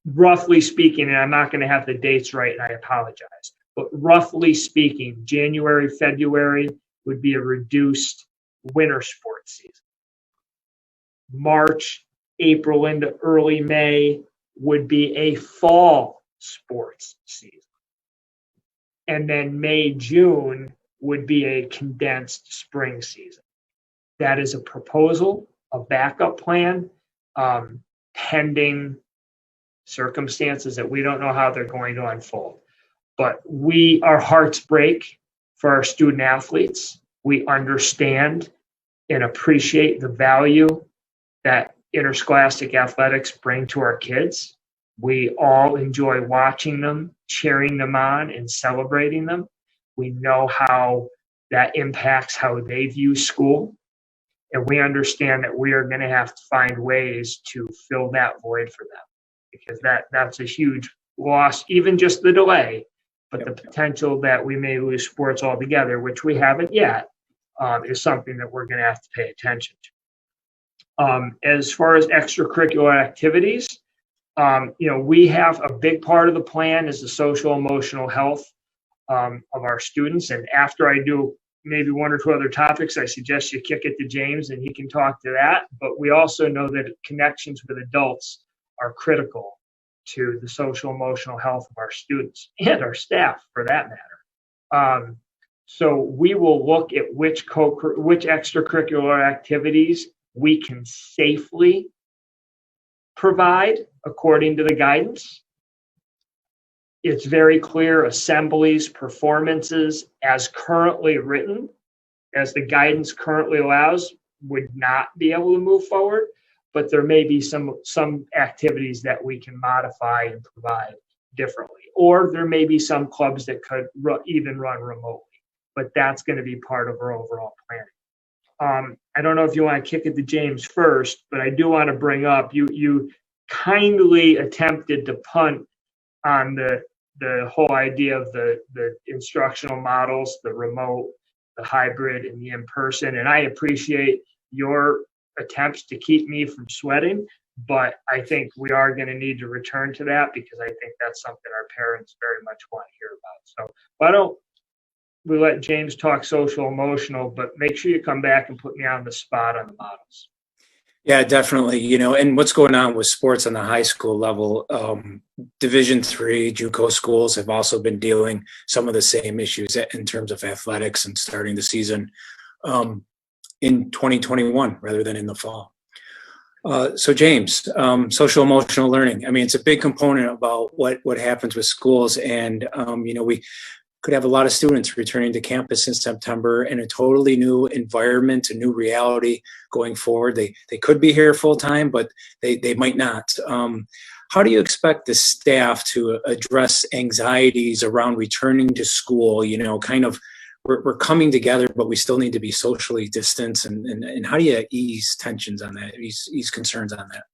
Roughly speaking, and I'm not going to have the dates right, and I apologize, but roughly speaking, January, February would be a reduced winter sports season. March, April into early May would be a fall sports season. And then May, June would be a condensed spring season. That is a proposal, a backup plan, pending circumstances that we don't know how they're going to unfold. But our hearts break for our student athletes. We understand and appreciate the value that interscholastic athletics bring to our kids. We all enjoy watching them, cheering them on, and celebrating them. We know how that impacts how they view school. And we understand that we are going to have to find ways to fill that void for them, because that's a huge loss, even just the delay, but the potential that we may lose sports altogether, which we haven't yet, is something that we're going to have to pay attention to. As far as extracurricular activities, we have a big part of the plan is the social emotional health of our students. And after I do maybe one or two other topics, I suggest you kick it to James and he can talk to that. But we also know that connections with adults are critical to the social emotional health of our students and our staff, for that matter. So we will look at which extracurricular activities we can safely provide according to the guidance. It's very clear assemblies, performances, as currently written, as the guidance currently allows, would not be able to move forward. But there may be some activities that we can modify and provide differently. Or there may be some clubs that could even run remotely. But that's going to be part of our overall planning. I don't know if you want to kick it to James first, but I do want to bring up, you kindly attempted to punt on the whole idea of the instructional models, the remote, the hybrid, and the in-person. And I appreciate your attempts to keep me from sweating, but I think we are going to need to return to that, because I think that's something our parents very much want to hear about. So why don't we let James talk social emotional, but make sure you come back and put me on the spot on the models. Yeah, definitely. And what's going on with sports on the high school level, Division III JUCO schools have also been dealing some of the same issues in terms of athletics and starting the season in 2021 rather than in the fall. So James, social emotional learning. I mean, it's a big component about what happens with schools, and we could have a lot of students returning to campus in September in a totally new environment, a new reality going forward. They could be here full time, but they might not. How do you expect the staff to address anxieties around returning to school? We're coming together, but we still need to be socially distanced. And how do you ease tensions on that, ease concerns on that?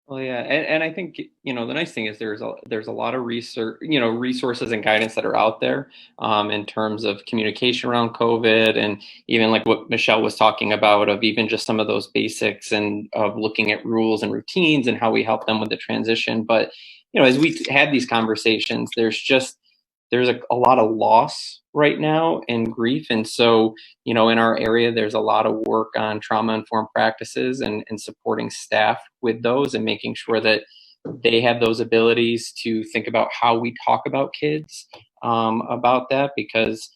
Well, yeah, and I think the nice thing is there's a lot of research, resources and guidance that are out there in terms of communication around COVID, and even like what Michelle was talking about, of even just some of those basics and of looking at rules and routines and how we help them with the transition. But as we had these conversations, there's a lot of loss right now and grief. And so, in our area, there's a lot of work on trauma-informed practices and supporting staff with those and making sure that they have those abilities to think about how we talk about kids about that, because,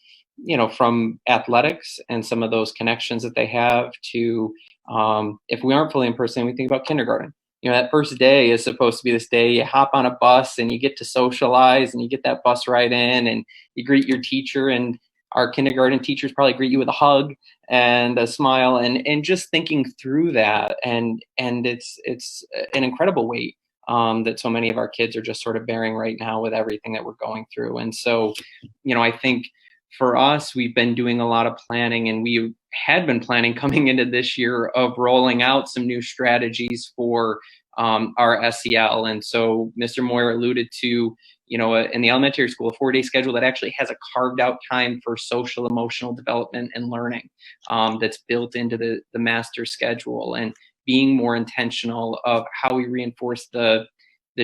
from athletics and some of those connections that they have to, if we aren't fully in person, we think about kindergarten. That first day is supposed to be this day you hop on a bus and you get to socialize and you get that bus ride in and you greet your teacher, and our kindergarten teachers probably greet you with a hug and a smile, and just thinking through that. And it's an incredible weight that so many of our kids are just sort of bearing right now with everything that we're going through. And so, I think for us, we've been doing a lot of planning, and we had been planning coming into this year of rolling out some new strategies for our SEL. And so Mr. Moyer alluded to, in the elementary school, a 4-day schedule that actually has a carved out time for social emotional development and learning that's built into the master schedule, and being more intentional of how we reinforce the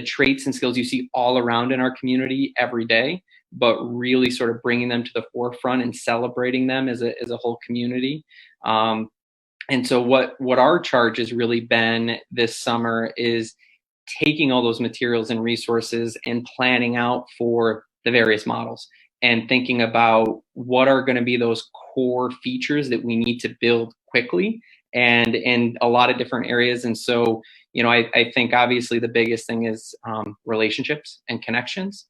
traits and skills you see all around in our community every day. but really sort of bringing them to the forefront and celebrating them as a whole community. And so what our charge has really been this summer is taking all those materials and resources and planning out for the various models and thinking about what are going to be those core features that we need to build quickly and in a lot of different areas. And so, I think obviously the biggest thing is relationships and connections.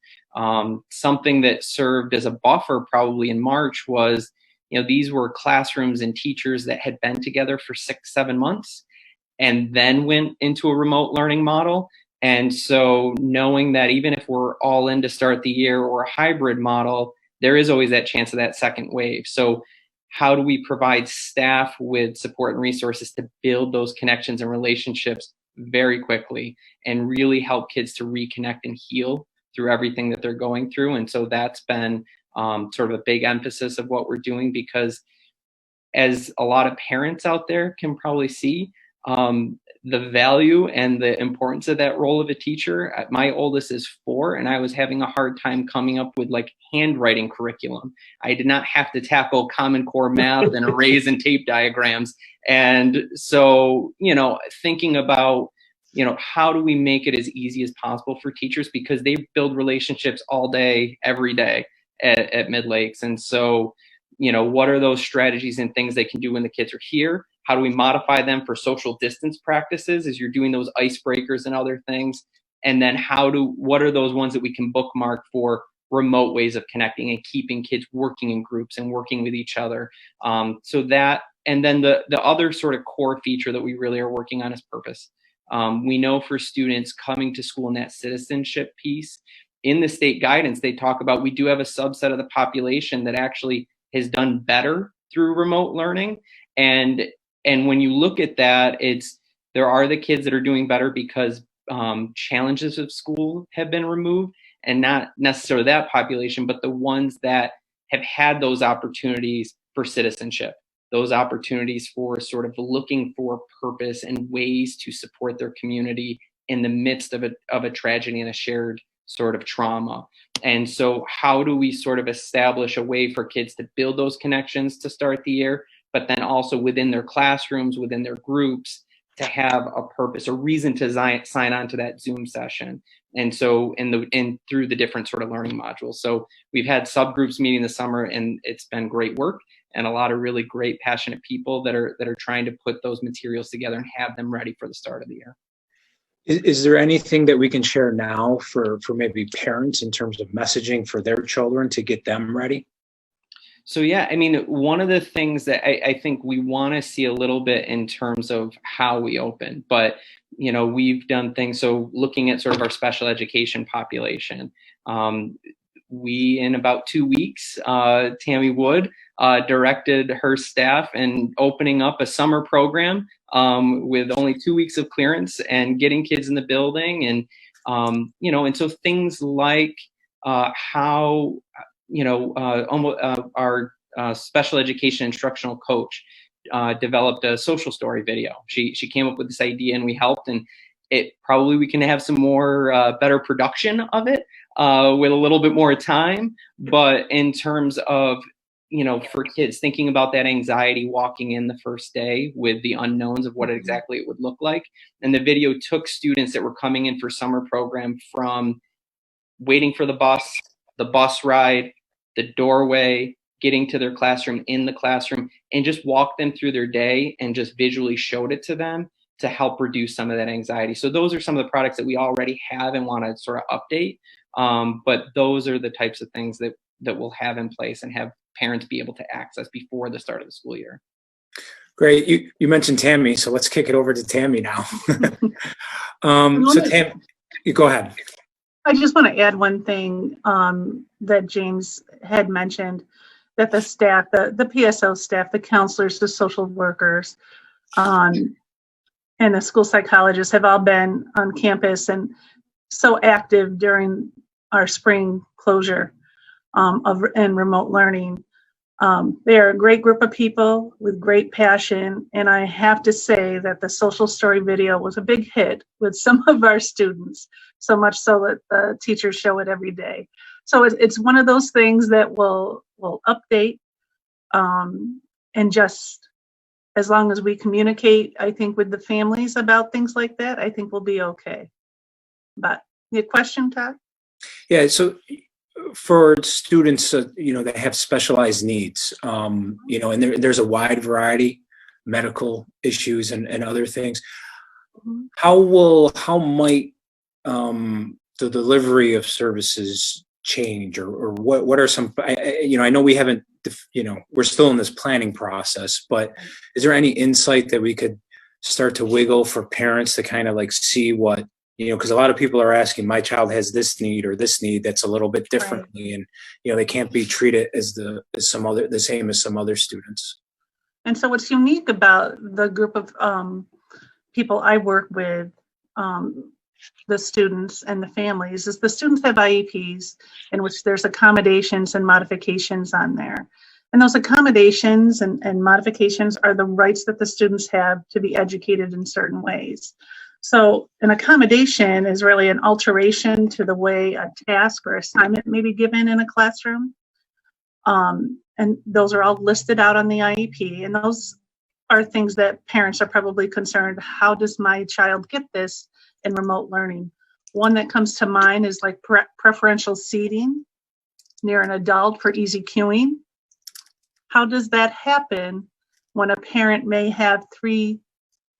Something that served as a buffer probably in March was, these were classrooms and teachers that had been together for 6-7 months and then went into a remote learning model. And so knowing that even if we're all in to start the year or a hybrid model, there is always that chance of that second wave. So how do we provide staff with support and resources to build those connections and relationships very quickly and really help kids to reconnect and heal through everything that they're going through? And so that's been sort of a big emphasis of what we're doing, because as a lot of parents out there can probably see, the value and the importance of that role of a teacher. My oldest is 4, and I was having a hard time coming up with like handwriting curriculum. I did not have to tackle Common Core math and arrays and tape diagrams. And so, thinking about, how do we make it as easy as possible for teachers, because they build relationships all day, every day at Midlakes. And so, what are those strategies and things they can do when the kids are here? How do we modify them for social distance practices as you're doing those icebreakers and other things? And then what are those ones that we can bookmark for remote ways of connecting and keeping kids working in groups and working with each other? So that, and then the other sort of core feature that we really are working on is purpose. We know for students coming to school in that citizenship piece, in the state guidance, they talk about, we do have a subset of the population that actually has done better through remote learning. And when you look at that, there are the kids that are doing better because challenges of school have been removed, and not necessarily that population, but the ones that have had those opportunities for citizenship, those opportunities for sort of looking for purpose and ways to support their community in the midst of a tragedy and a shared sort of trauma. And so how do we sort of establish a way for kids to build those connections to start the year, but then also within their classrooms, within their groups, to have a purpose, a reason to sign on to that Zoom session. And so through the different sort of learning modules. So we've had subgroups meeting this summer, and it's been great work, and a lot of really great, passionate people that are trying to put those materials together and have them ready for the start of the year. Is there anything that we can share now for maybe parents in terms of messaging for their children to get them ready? So yeah, I mean, one of the things that I think we want to see a little bit in terms of how we open, but we've done things. So looking at sort of our special education population, we, in about 2 weeks, Tammy Wood directed her staff in opening up a summer program with only 2 weeks of clearance and getting kids in the building. And, and so things like how, our special education instructional coach developed a social story video. She came up with this idea, and we helped, and we can have some more better production of it with a little bit more time. But in terms of, for kids thinking about that anxiety walking in the first day with the unknowns of what exactly it would look like. And the video took students that were coming in for summer program from waiting for the bus ride, the doorway, getting to their classroom, in the classroom, and just walked them through their day and just visually showed it to them to help reduce some of that anxiety. So those are some of the products that we already have and want to sort of update. But those are the types of things that we'll have in place and have parents be able to access before the start of the school year. Great. You mentioned Tammy, so let's kick it over to Tammy now. So Tammy, you go ahead. I just want to add one thing that James had mentioned, that the staff, the PSO staff, the counselors, the social workers, and the school psychologists have all been on campus and so active during our spring closure and remote learning. They are a great group of people with great passion, and I have to say that the social story video was a big hit with some of our students, so much so that the teachers show it every day. So it's one of those things that will update, and just as long as we communicate, I think, with the families about things like that, I think we'll be okay. But your question, Todd? Yeah, so for students, that have specialized needs, and there's a wide variety, medical issues and other things. Mhm. How might the delivery of services change, or what are some? I know we haven't, we're still in this planning process, but is there any insight that we could start to wiggle for parents to kind of like see what, because a lot of people are asking, my child has this need or this need that's a little bit differently, and they can't be treated as the same as some other students. And so what's unique about the group of people I work with, the students and the families, is the students have IEPs in which there's accommodations and modifications on there. And those accommodations and modifications are the rights that the students have to be educated in certain ways. So an accommodation is really an alteration to the way a task or assignment may be given in a classroom. And those are all listed out on the IEP. And those are things that parents are probably concerned, how does my child get this in remote learning? One that comes to mind is like preferential seating near an adult for easy queuing. How does that happen when a parent may have 3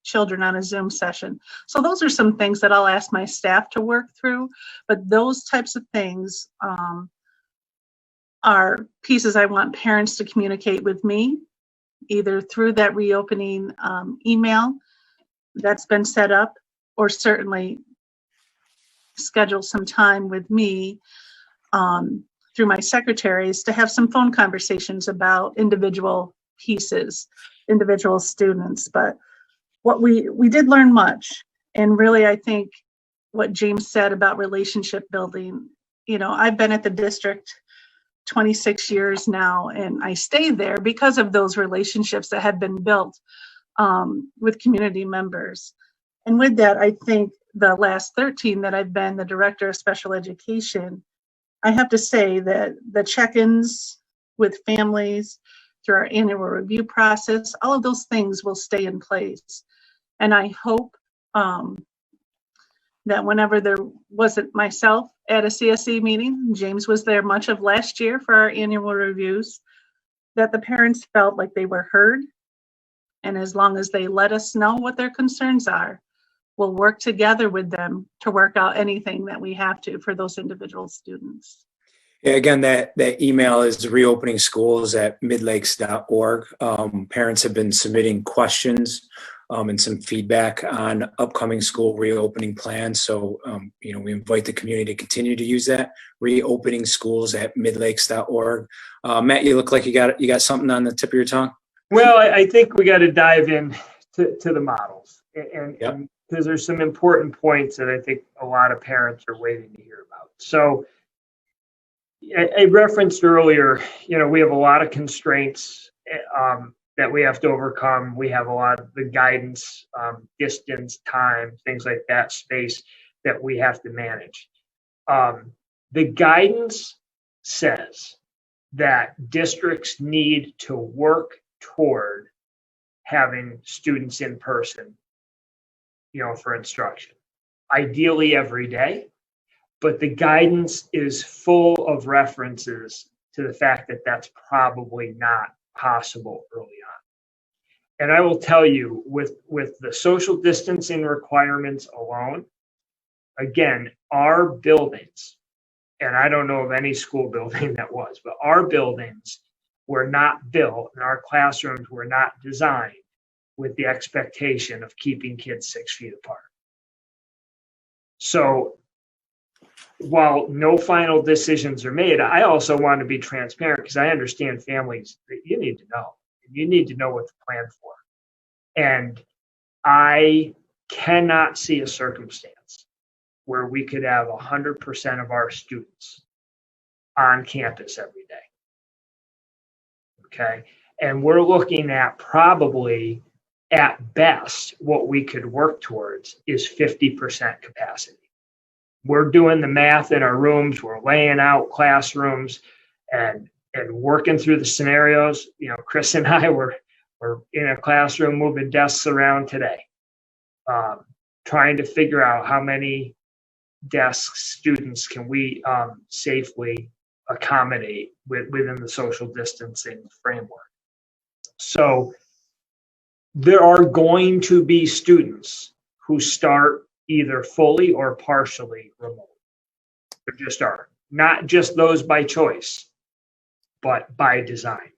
children on a Zoom session? So those are some things that I'll ask my staff to work through, but those types of things are pieces I want parents to communicate with me, either through that reopening email that's been set up, or certainly schedule some time with me through my secretaries to have some phone conversations about individual pieces, individual students. But what we did learn much, and really I think what James said about relationship building, I've been at the district 26 years now, and I stay there because of those relationships that have been built with community members. And with that, I think the last 13 that I've been the director of special education, I have to say that the check-ins with families through our annual review process, all of those things will stay in place. And I hope that whenever there wasn't myself at a CSE meeting, James was there much of last year for our annual reviews, that the parents felt like they were heard. And as long as they let us know what their concerns are, we'll work together with them to work out anything that we have to for those individual students. Yeah, again, that email is reopeningschools@midlakes.org. Parents have been submitting questions and some feedback on upcoming school reopening plans. So, we invite the community to continue to use that, reopeningschools@midlakes.org. Matt, you look like you got something on the tip of your tongue. Well, I think we got to dive in to the models, and Yep. because there's some important points that I think a lot of parents are waiting to hear about. So I referenced earlier, we have a lot of constraints that we have to overcome. We have a lot of the guidance, distance, time, things like that, space that we have to manage. The guidance says that districts need to work toward having students in person, for instruction, ideally every day. But the guidance is full of references to the fact that that's probably not possible early on. And I will tell you, with the social distancing requirements alone, again, our buildings, and I don't know of any school building that was, but our buildings were not built and our classrooms were not designed with the expectation of keeping kids 6 feet apart. So while no final decisions are made, I also want to be transparent because I understand families that you need to know. You need to know what to plan for. And I cannot see a circumstance where we could have 100% of our students on campus every day. Okay. And we're looking at probably at best what we could work towards is 50% capacity. We're doing the math in our rooms. We're laying out classrooms and working through the scenarios. You know, Chris and I were in a classroom moving desks around today, trying to figure out how many desks students can we safely accommodate within the social distancing framework. So there are going to be students who start either fully or partially remote. There just are. Not just those by choice, but by design.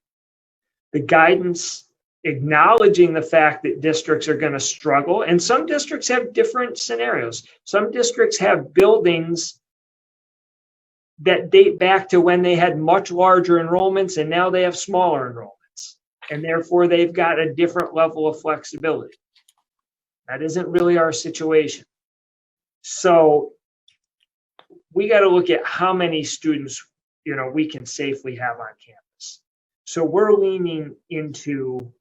The guidance acknowledging the fact that districts are going to struggle, and some districts have different scenarios. Some districts have buildings that date back to when they had much larger enrollments, and now they have smaller enrollments, and therefore they've got a different level of flexibility. That isn't really our situation. So we got to look at how many students, you know, we can safely have on campus. So we're leaning into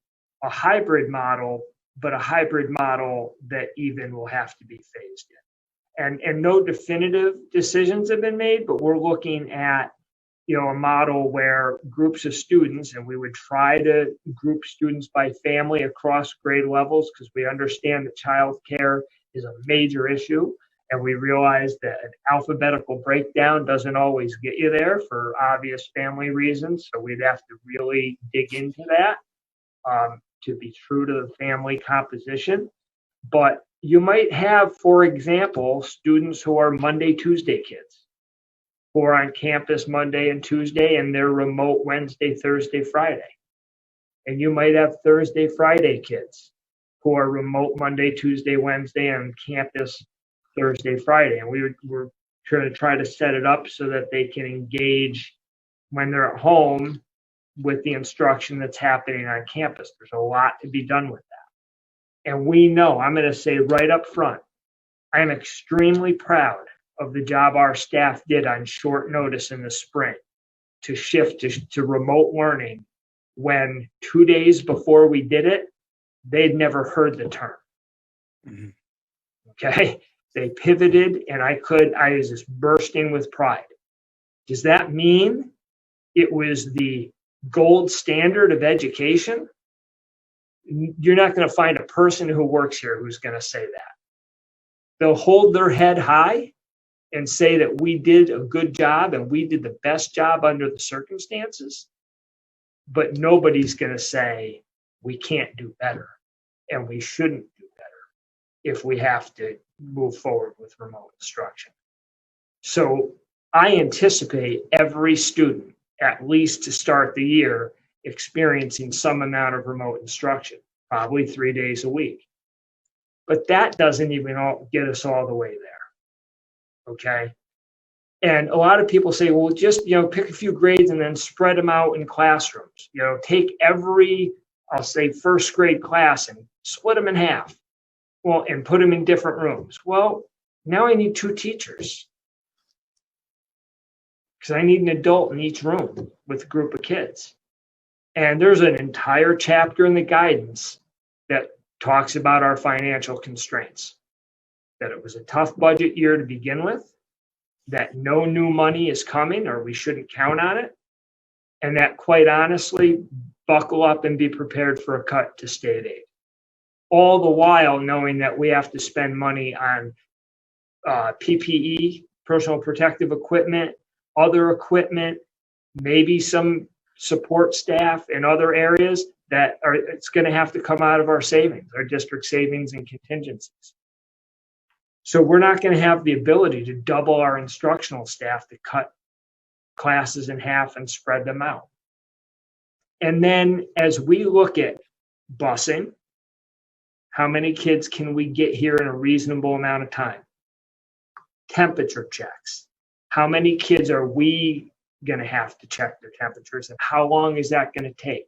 a hybrid model, but a hybrid model that even will have to be phased in. And no definitive decisions have been made, but we're looking at, you know, a model where groups of students, and we would try to group students by family across grade levels, because we understand that childcare is a major issue. And we realize that an alphabetical breakdown doesn't always get you there for obvious family reasons. So we'd have to really dig into that to be true to the family composition. But you might have, for example, students who are Monday, Tuesday kids, who are on campus Monday and Tuesday, and they're remote Wednesday, Thursday, Friday. And you might have Thursday, Friday kids who are remote Monday, Tuesday, Wednesday, and campus Thursday, Friday. And we're trying to try to set it up so that they can engage when they're at home with the instruction that's happening on campus. There's a lot to be done with that. And we know, I'm going to say right up front, I am extremely proud of the job our staff did on short notice in the spring to shift to remote learning when 2 days before we did it, they'd never heard the term. Mm-hmm. Okay? They pivoted, and I was just bursting with pride. Does that mean it was the gold standard of education? You're not going to find a person who works here who's going to say that. They'll hold their head high and say that we did a good job and we did the best job under the circumstances, but nobody's going to say we can't do better and we shouldn't do better if we have to move forward with remote instruction. So I anticipate every student, at least to start the year, experiencing some amount of remote instruction, probably 3 days a week. But that doesn't even get us all the way there, okay? And a lot of people say, well, just, pick a few grades and then spread them out in classrooms. Take every, I'll say, first grade class and split them in half. Well, and put them in different rooms. Well, now I need 2 teachers because I need an adult in each room with a group of kids. And there's an entire chapter in the guidance that talks about our financial constraints, that it was a tough budget year to begin with, that no new money is coming or we shouldn't count on it, and that quite honestly, buckle up and be prepared for a cut to state aid. All the while knowing that we have to spend money on PPE, personal protective equipment, other equipment, maybe some support staff in other areas it's going to have to come out of our savings, our district savings and contingencies. So we're not going to have the ability to double our instructional staff to cut classes in half and spread them out. And then as we look at busing, how many kids can we get here in a reasonable amount of time? Temperature checks. How many kids are we going to have to check their temperatures, and how long is that going to take?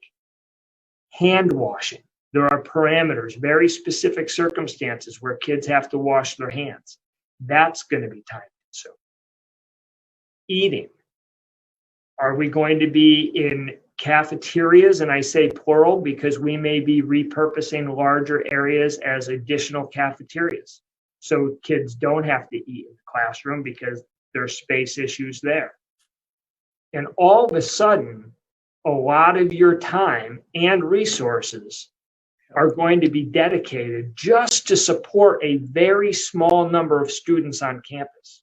Hand washing. There are parameters, very specific circumstances where kids have to wash their hands. That's going to be time consuming. Eating. Are we going to be in cafeterias? And I say plural because we may be repurposing larger areas as additional cafeterias. so kids don't have to eat in the classroom because there's space issues there. And all of a sudden, a lot of your time and resources are going to be dedicated just to support a very small number of students on campus.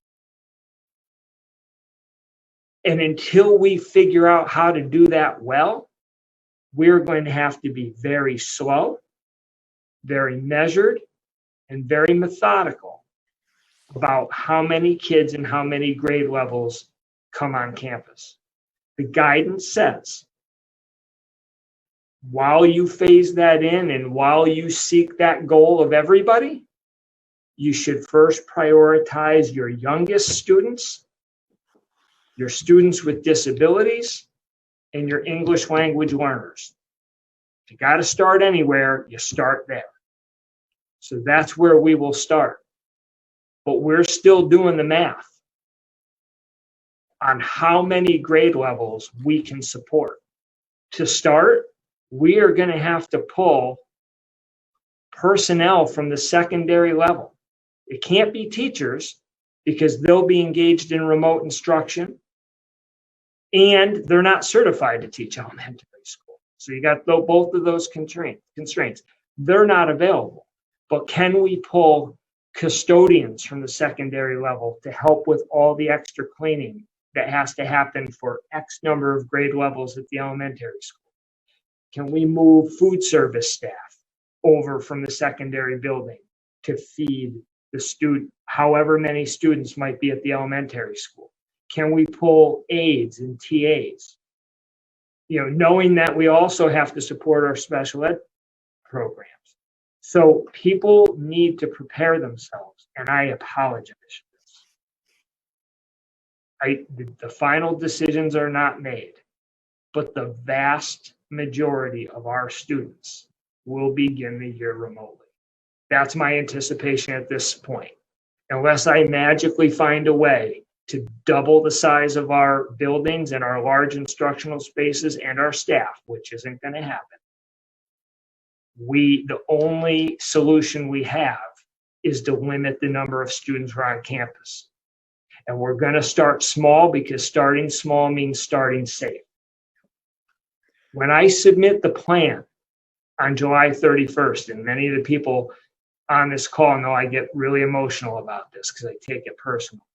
And until we figure out how to do that well, we're going to have to be very slow, very measured, and very methodical about how many kids and how many grade levels come on campus. The guidance says, while you phase that in and while you seek that goal of everybody, you should first prioritize your youngest students, your students with disabilities, and your English language learners. If you got to start anywhere, you start there. So that's where we will start. But we're still doing the math on how many grade levels we can support. To start, we are going to have to pull personnel from the secondary level. It can't be teachers because they'll be engaged in remote instruction and they're not certified to teach elementary school. So you got both of those constraints. They're not available. But can we pull custodians from the secondary level to help with all the extra cleaning that has to happen for X number of grade levels at the elementary school? Can we move food service staff over from the secondary building to feed the student, however many students might be at the elementary school? Can we pull aides and TAs? Knowing that we also have to support our special ed programs. So people need to prepare themselves, and I apologize for this. The final decisions are not made, but the vast majority of our students will begin the year remotely. That's my anticipation at this point. Unless I magically find a way to double the size of our buildings and our large instructional spaces and our staff, which isn't going to happen. The only solution we have is to limit the number of students who are on campus. And we're going to start small because starting small means starting safe. When I submit the plan on July 31st, and many of the people on this call know I get really emotional about this because I take it personal.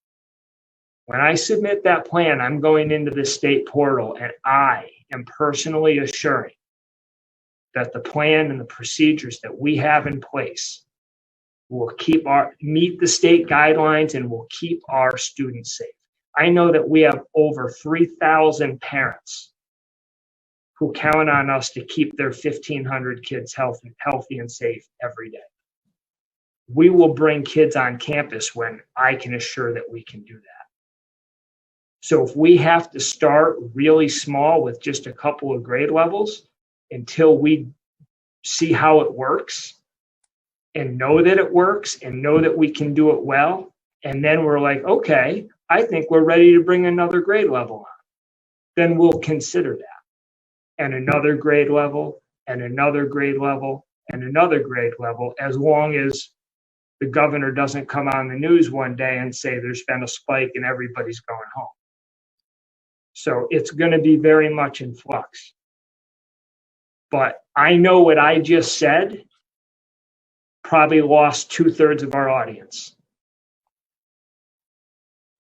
When I submit that plan, I'm going into the state portal and I am personally assuring that the plan and the procedures that we have in place will meet the state guidelines and will keep our students safe. I know that we have over 3,000 parents who count on us to keep their 1,500 kids healthy and safe every day. We will bring kids on campus when I can assure that we can do that. So if we have to start really small with just a couple of grade levels until we see how it works and know that it works and know that we can do it well, and then we're like, okay, I think we're ready to bring another grade level on, then we'll consider that. And another grade level, and another grade level, and another grade level, as long as the governor doesn't come on the news one day and say there's been a spike and everybody's going home. So it's going to be very much in flux. But I know what I just said probably lost 2/3 of our audience.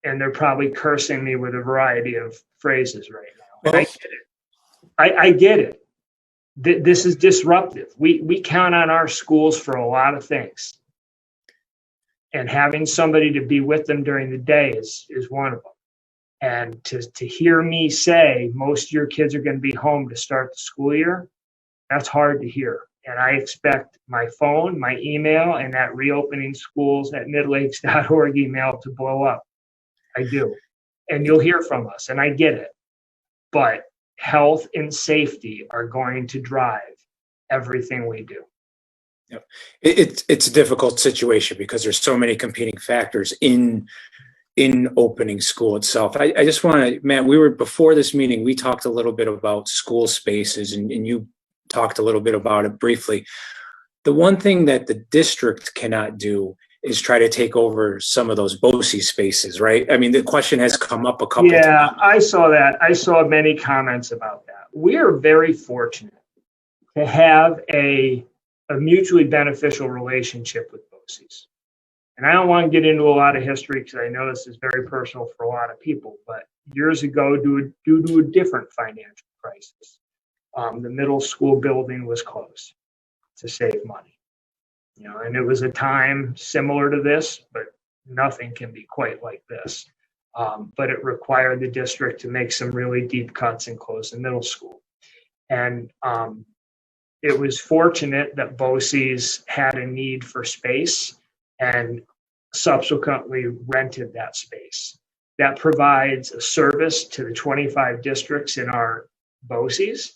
And they're probably cursing me with a variety of phrases right now. And I get it. I get it. This is disruptive. We count on our schools for a lot of things. And having somebody to be with them during the day is one of them. And to hear me say most of your kids are going to be home to start the school year, that's hard to hear. And I expect my phone, my email, and that reopening schools at midlakes.org email to blow up. I do. And you'll hear from us, and I get it. But health and safety are going to drive everything we do. Yep. It's a difficult situation because there's so many competing factors in opening school itself. I just want to, Matt, before this meeting, we talked a little bit about school spaces and you talked a little bit about it briefly. The one thing that the district cannot do is try to take over some of those BOCES spaces, right? I mean, the question has come up a couple Yeah, times. I saw that. I saw many comments about that. We are very fortunate to have a mutually beneficial relationship with BOCES. And I don't want to get into a lot of history because I know this is very personal for a lot of people, but years ago, due to a different financial crisis, the middle school building was closed to save money. You know, and it was a time similar to this, but nothing can be quite like this. But it required the district to make some really deep cuts and close the middle school. And it was fortunate that BOCES had a need for space and subsequently rented that space. That provides a service to the 25 districts in our BOCES,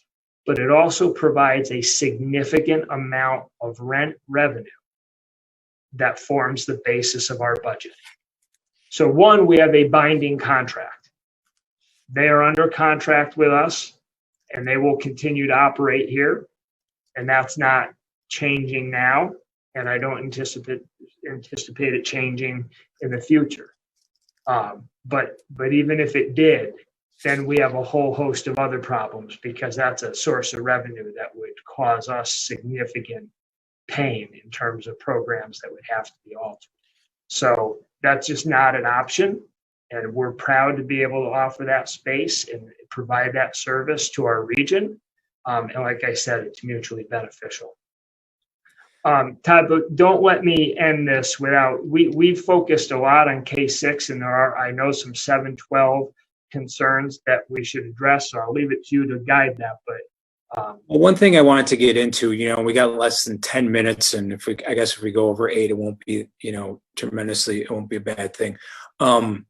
but it also provides a significant amount of rent revenue that forms the basis of our budget. So one, we have a binding contract. They are under contract with us and they will continue to operate here. And that's not changing now. And I don't anticipate it changing in the future. But even if it did, then we have a whole host of other problems because that's a source of revenue that would cause us significant pain in terms of programs that would have to be altered. So that's just not an option. And we're proud to be able to offer that space and provide that service to our region. And like I said, it's mutually beneficial. Todd, but don't let me end this without, we've focused a lot on K-6 and there are, I know, some 7-12 concerns that we should address. So I'll leave it to you to guide that. But well, one thing I wanted to get into, we got less than 10 minutes, and I guess if we go over 8, it won't be, tremendously, it won't be a bad thing. And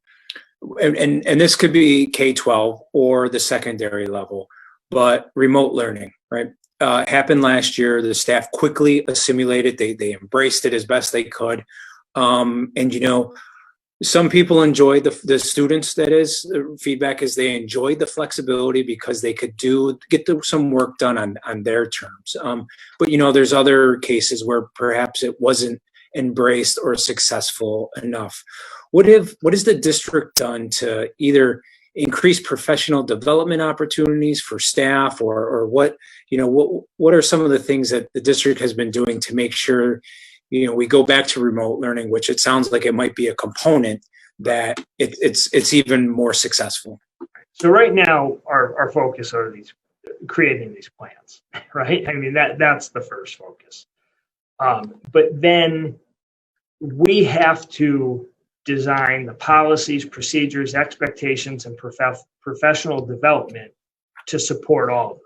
this could be K-12 or the secondary level, but remote learning, right? Happened last year. The staff quickly assimilated. They embraced it as best they could. And, some people enjoyed the students, that is, the feedback is they enjoyed the flexibility because they could get some work done on their terms. But, there's other cases where perhaps it wasn't embraced or successful enough. What has the district done to either increase professional development opportunities for staff or what are some of the things that the district has been doing to make sure we go back to remote learning, which it sounds like it might be a component that it's even more successful? So right now, our focus are creating these plans, right? I mean, that's the first focus. But then we have to design the policies, procedures, expectations, and professional development to support all of them.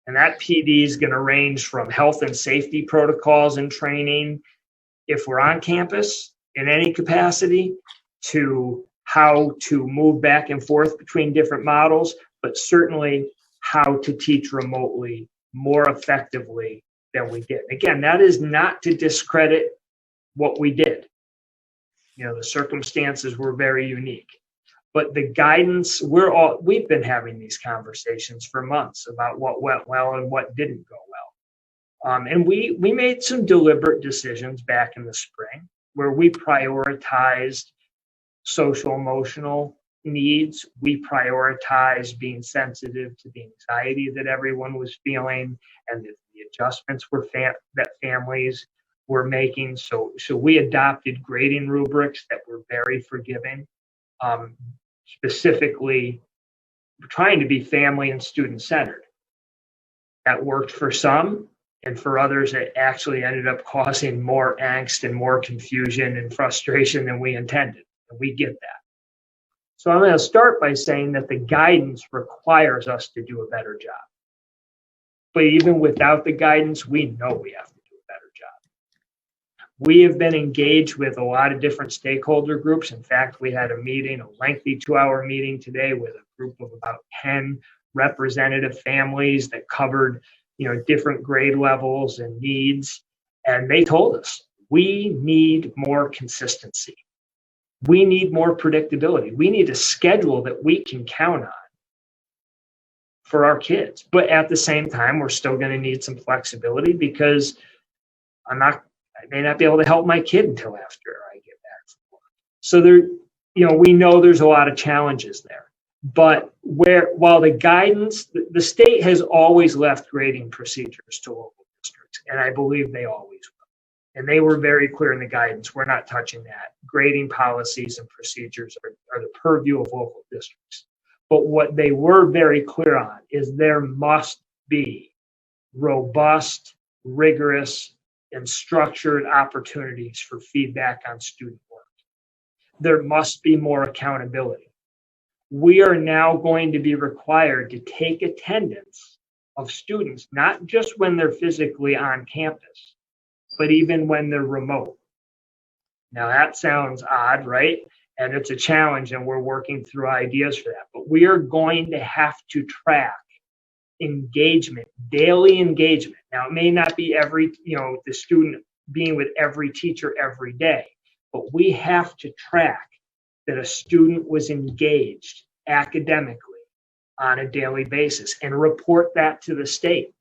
And that PD is going to range from health and safety protocols and training, if we're on campus in any capacity, to how to move back and forth between different models, but certainly how to teach remotely more effectively than we did. Again, that is not to discredit what we did. The circumstances were very unique. But the guidance, we've been having these conversations for months about what went well and what didn't go well. And we made some deliberate decisions back in the spring where we prioritized social emotional needs. We prioritized being sensitive to the anxiety that everyone was feeling and the adjustments that families were making. So we adopted grading rubrics that were very forgiving. Specifically trying to be family and student centered. That worked for some, and for others it actually ended up causing more angst and more confusion and frustration than we intended, and we get that. So I'm going to start by saying that the guidance requires us to do a better job. But even without the guidance, we know we have to do a better job. We have been engaged with a lot of different stakeholder groups. In fact, we had a lengthy 2-hour meeting today with a group of about 10 representative families that covered, different grade levels and needs. And they told us, we need more consistency. We need more predictability. We need a schedule that we can count on for our kids. But at the same time, we're still going to need some flexibility because I may not be able to help my kid until after I get back from work. So we know there's a lot of challenges there. But while the guidance, the state has always left grading procedures to local districts, and I believe they always will. And they were very clear in the guidance, we're not touching that. Grading policies and procedures are the purview of local districts. But what they were very clear on is there must be robust, rigorous, and structured opportunities for feedback on student work. There must be more accountability. We are now going to be required to take attendance of students, not just when they're physically on campus, but even when they're remote. Now that sounds odd, right? And it's a challenge, and we're working through ideas for that. But we are going to have to track engagement, daily engagement. Now, it may not be the student being with every teacher every day, but we have to track that a student was engaged academically on a daily basis and report that to the state.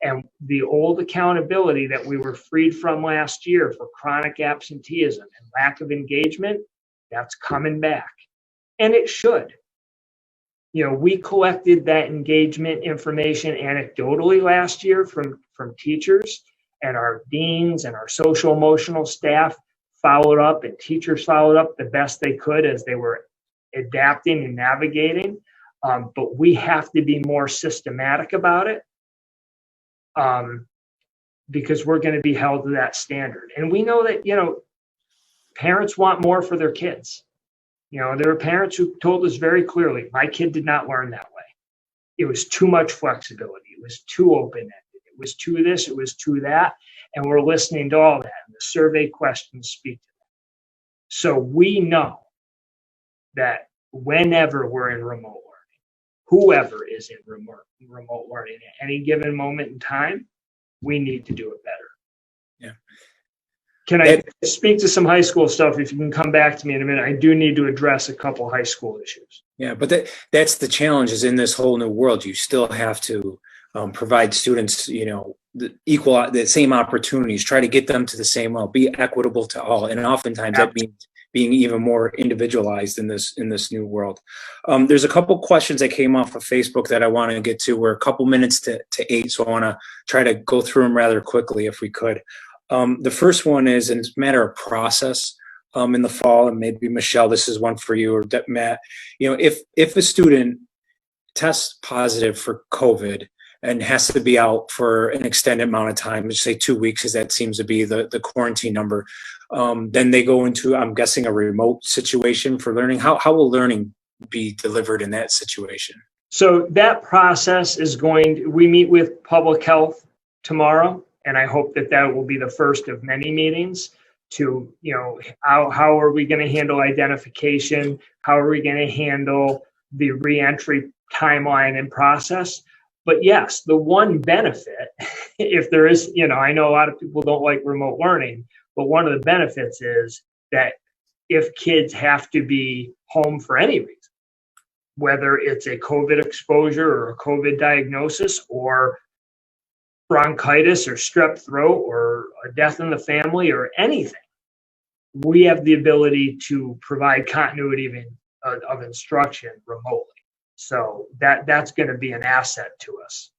And the old accountability that we were freed from last year for chronic absenteeism and lack of engagement, that's coming back. And it should. We collected that engagement information anecdotally last year from teachers, and our deans and our social emotional staff followed up, and teachers followed up the best they could as they were adapting and navigating. But we have to be more systematic about it because we're going to be held to that standard. And we know that, parents want more for their kids. There were parents who told us very clearly, my kid did not learn that way. It was too much flexibility. It was too open-ended. It was too this, it was too that. And we're listening to all that. And the survey questions speak to that. So we know that whenever we're in remote learning, whoever is in remote learning at any given moment in time, we need to do it better. Yeah. Can I speak to some high school stuff? If you can come back to me in a minute, I do need to address a couple high school issues. Yeah, but that's the challenge is in this whole new world, you still have to provide students, the same opportunities, try to get them to the same level, be equitable to all. And oftentimes that means being even more individualized in this new world. There's a couple questions that came off of Facebook that I want to get to. We're a couple minutes to 8, so I want to try to go through them rather quickly if we could. The first one is, and it's a matter of process in the fall, and maybe Michelle, this is one for you, or Matt. If a student tests positive for COVID and has to be out for an extended amount of time, let's say 2 weeks, because that seems to be the quarantine number, then they go into, I'm guessing, a remote situation for learning. How will learning be delivered in that situation? So that process is we meet with public health tomorrow, and I hope that will be the first of many meetings to, how are we going to handle identification? How are we going to handle the reentry timeline and process? But yes, the one benefit, if there is, I know a lot of people don't like remote learning, but one of the benefits is that if kids have to be home for any reason, whether it's a COVID exposure or a COVID diagnosis or bronchitis or strep throat or a death in the family or anything, we have the ability to provide continuity of instruction remotely. So that's going to be an asset to us.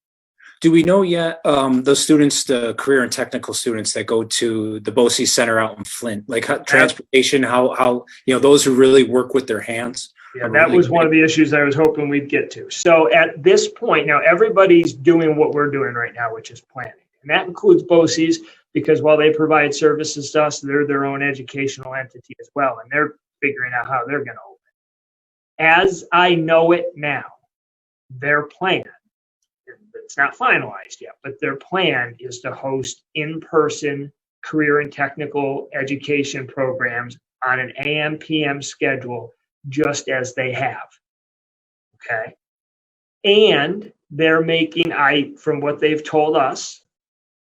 Do we know yet those students, the career and technical students that go to the BOCES Center out in Flint, like transportation, how those who really work with their hands? Yeah, that was one of the issues I was hoping we'd get to. So at this point, now everybody's doing what we're doing right now, which is planning. And that includes BOCES, because while they provide services to us, they're their own educational entity as well. And they're figuring out how they're going to open. As I know it now, their plan, it's not finalized yet, but their plan is to host in-person career and technical education programs on an AM/PM schedule, just as they have. Okay. And they're making, from what they've told us,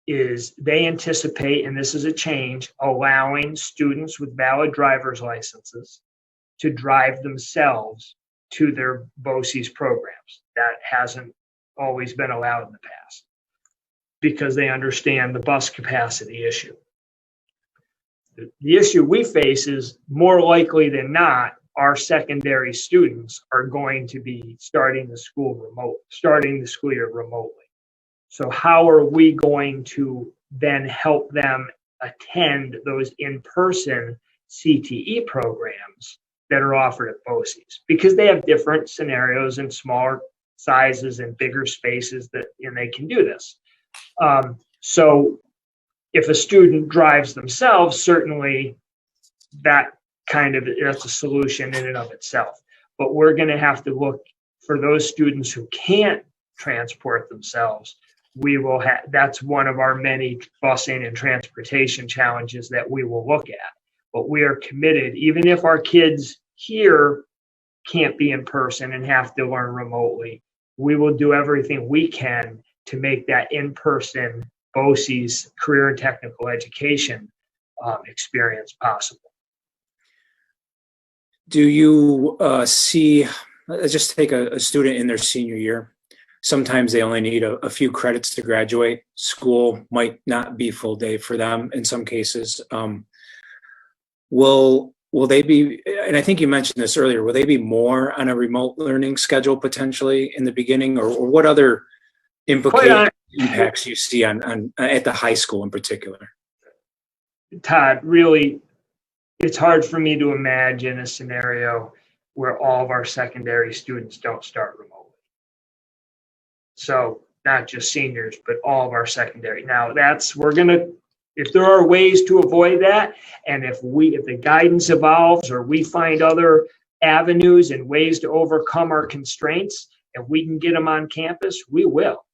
is they anticipate, and this is a change, allowing students with valid driver's licenses to drive themselves to their BOCES programs. That hasn't always been allowed in the past because they understand the bus capacity issue. The issue we face is more likely than not, our secondary students are going to be starting the school year remotely. So how are we going to then help them attend those in-person CTE programs that are offered at BOCES? Because they have different scenarios and smaller sizes and bigger spaces and they can do this. So if a student drives themselves, certainly that's a solution in and of itself. But we're going to have to look for those students who can't transport themselves. That's one of our many busing and transportation challenges that we will look at. But we are committed, even if our kids here can't be in person and have to learn remotely, we will do everything we can to make that in-person BOCES career and technical education experience possible. Do you see, let's just take a student in their senior year. Sometimes they only need a few credits to graduate. School might not be full day for them in some cases. Will they be, and I think you mentioned this earlier, will they be more on a remote learning schedule potentially in the beginning, or what other impacts you see on at the high school in particular? Todd, really, it's hard for me to imagine a scenario where all of our secondary students don't start remotely. So not just seniors, but all of our secondary. Now if there are ways to avoid that, and if the guidance evolves or we find other avenues and ways to overcome our constraints, and we can get them on campus, we will.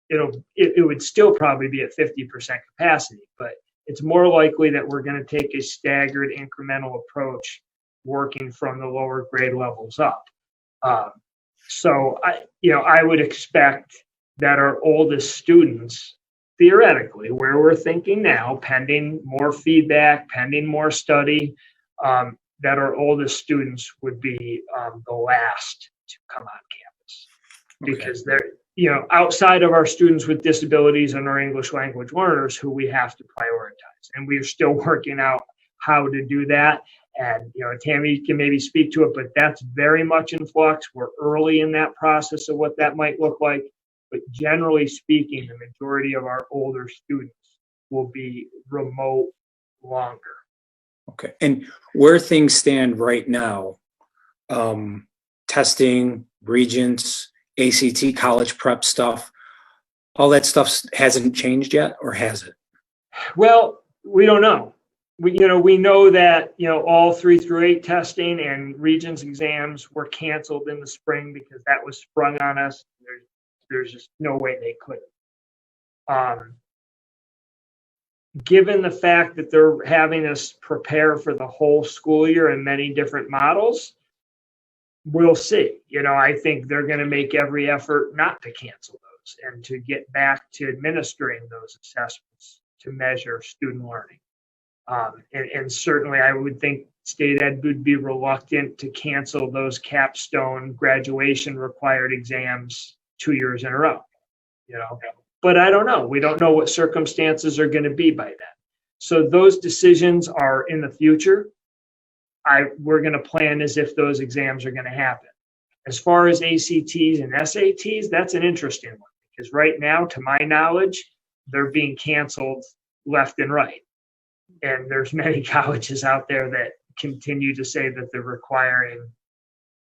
It would still probably be at 50% capacity, but it's more likely that we're going to take a staggered incremental approach working from the lower grade levels up. So I would expect that our oldest students, theoretically, where we're thinking now, pending more feedback, pending more study, that our oldest students would be the last to come on campus. Because they're, outside of our students with disabilities and our English language learners who we have to prioritize. And we are still working out how to do that. And, Tammy can maybe speak to it, but that's very much in flux. We're early in that process of what that might look like. But generally speaking, the majority of our older students will be remote longer. Okay. And where things stand right now, testing, regents, ACT, college prep stuff, all that stuff hasn't changed yet, or has it? Well, we don't know. We know that, all 3 through 8 testing and regents exams were canceled in the spring because that was sprung on us. There's just no way they couldn't. Given the fact that they're having us prepare for the whole school year in many different models, we'll see. I think they're going to make every effort not to cancel those and to get back to administering those assessments to measure student learning. And certainly I would think state ed would be reluctant to cancel those capstone graduation required exams 2 years in a row, but I don't know. We don't know what circumstances are going to be by then. So those decisions are in the future. We're going to plan as if those exams are going to happen. As far as ACTs and SATs, that's an interesting one because right now, to my knowledge, they're being canceled left and right. And there's many colleges out there that continue to say that they're requiring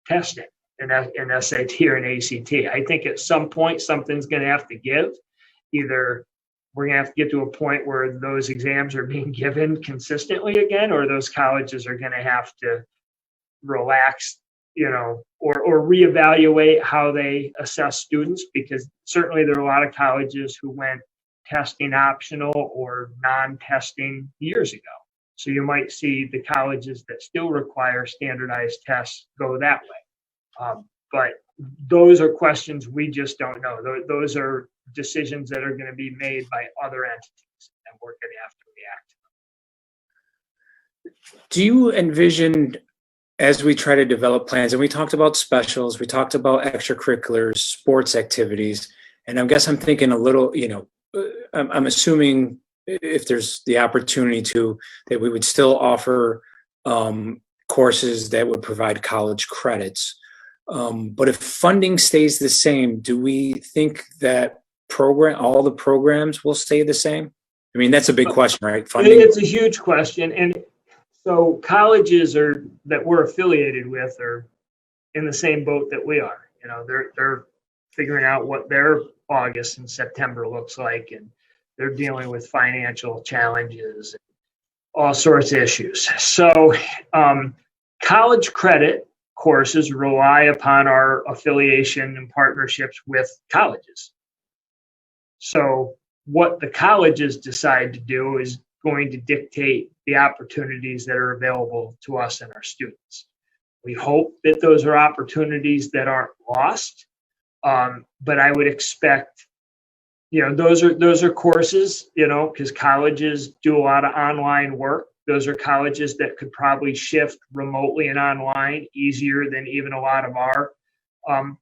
testing in SAT or an ACT. I think at some point something's going to have to give. Either we're going to have to get to a point where those exams are being given consistently again, or those colleges are going to have to relax, or reevaluate how they assess students, because certainly there are a lot of colleges who went testing optional or non-testing years ago. So you might see the colleges that still require standardized tests go that way. But those are questions we just don't know. Those are decisions that are going to be made by other entities, and we're going to have to react to them. Do you envision, as we try to develop plans, and we talked about specials, we talked about extracurriculars, sports activities, and I guess I'm thinking a little, I'm assuming if there's the opportunity to, that we would still offer courses that would provide college credits. But if funding stays the same, do we think that all the programs will stay the same? I mean, that's a big question, right? Funding. It's a huge question. And so colleges that we're affiliated with are in the same boat that we are. You know, they're figuring out what their August and September looks like, and they're dealing with financial challenges, and all sorts of issues. So college credit courses rely upon our affiliation and partnerships with colleges. So what the colleges decide to do is going to dictate the opportunities that are available to us and our students. We hope that those are opportunities that aren't lost, but I would expect, you know, those are courses, you know, because colleges do a lot of online work. Those are colleges that could probably shift remotely and online easier than even a lot of our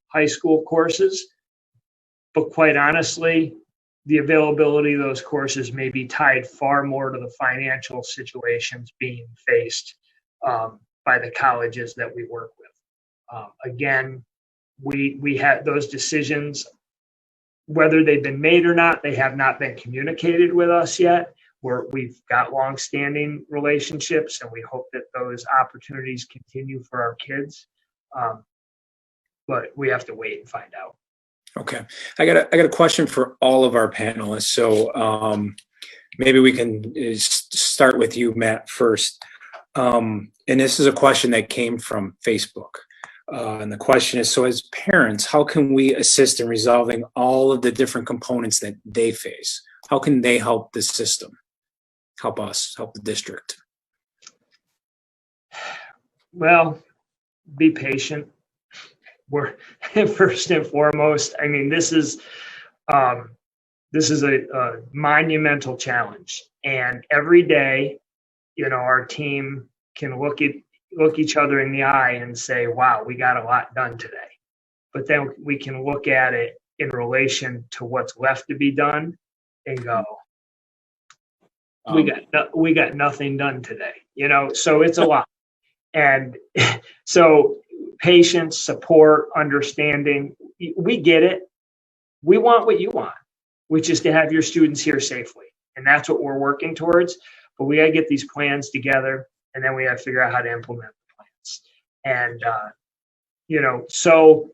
high school courses. But quite honestly, the availability of those courses may be tied far more to the financial situations being faced by the colleges that we work with. Again, we have those decisions, whether they've been made or not, they have not been communicated with us yet. We've got long-standing relationships, and we hope that those opportunities continue for our kids. But we have to wait and find out. Okay, I got a question for all of our panelists. So maybe we can start with you, Matt, first. And this is a question that came from Facebook. And the question is, so as parents, how can we assist in resolving all of the different components that they face? How can they help the system, help us, help the district? Well, be patient. We're first and foremost, I mean, this is a monumental challenge. And every day, you know, our team can look each other in the eye and say, wow, we got a lot done today. But then we can look at it in relation to what's left to be done and go, we got nothing done today, you know, so it's a lot. And so patience, support, understanding, we get it. We want what you want, which is to have your students here safely. And that's what we're working towards. But we got to get these plans together, and then we have to figure out how to implement the plans. And, you know, so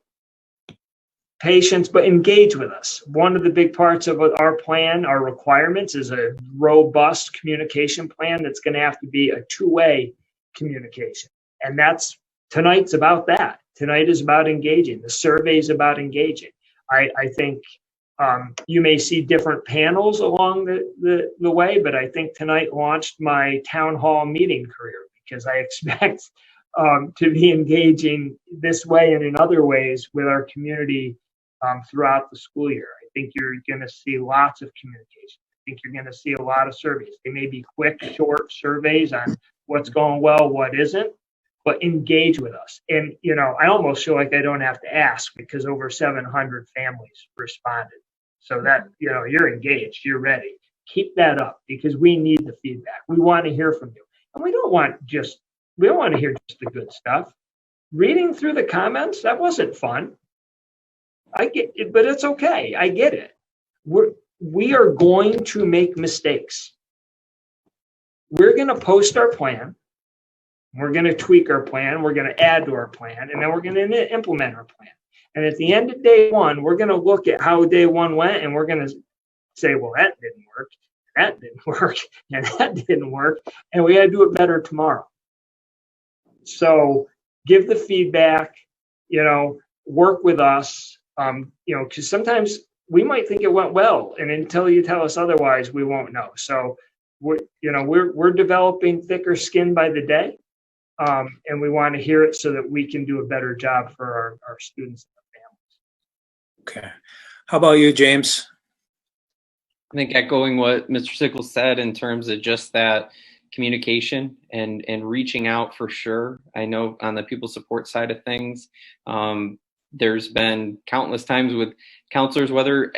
patience, but engage with us. One of the big parts of our plan, our requirements, is a robust communication plan that's going to have to be a two-way communication. And tonight's about that. Tonight is about engaging. The survey is about engaging. I think you may see different panels along the way, but I think tonight launched my town hall meeting career, because I expect to be engaging this way and in other ways with our community throughout the school year. I think you're going to see lots of communication. I think you're going to see a lot of surveys. They may be quick, short surveys on what's going well, what isn't, but engage with us. And, you know, I almost feel like I don't have to ask, because over 700 families responded. So that, you know, you're engaged, you're ready. Keep that up, because we need the feedback. We want to hear from you. And we don't want to hear just the good stuff. Reading through the comments, that wasn't fun. I get it, but it's okay. I get it. We are going to make mistakes. We're going to post our plan. We're going to tweak our plan. We're going to add to our plan, and then we're going to implement our plan. And at the end of day one, we're going to look at how day one went, and we're going to say, well, that didn't work, that didn't work, and that didn't work, and we got to do it better tomorrow. So give the feedback, you know, work with us, you know, because sometimes we might think it went well, and until you tell us otherwise, we won't know. So we're developing thicker skin by the day. And we want to hear it so that we can do a better job for our students and their families. Okay. How about you, James? I think echoing what Mr. Sickles said in terms of just that communication and reaching out for sure. I know on the people support side of things, there's been countless times with counselors, whether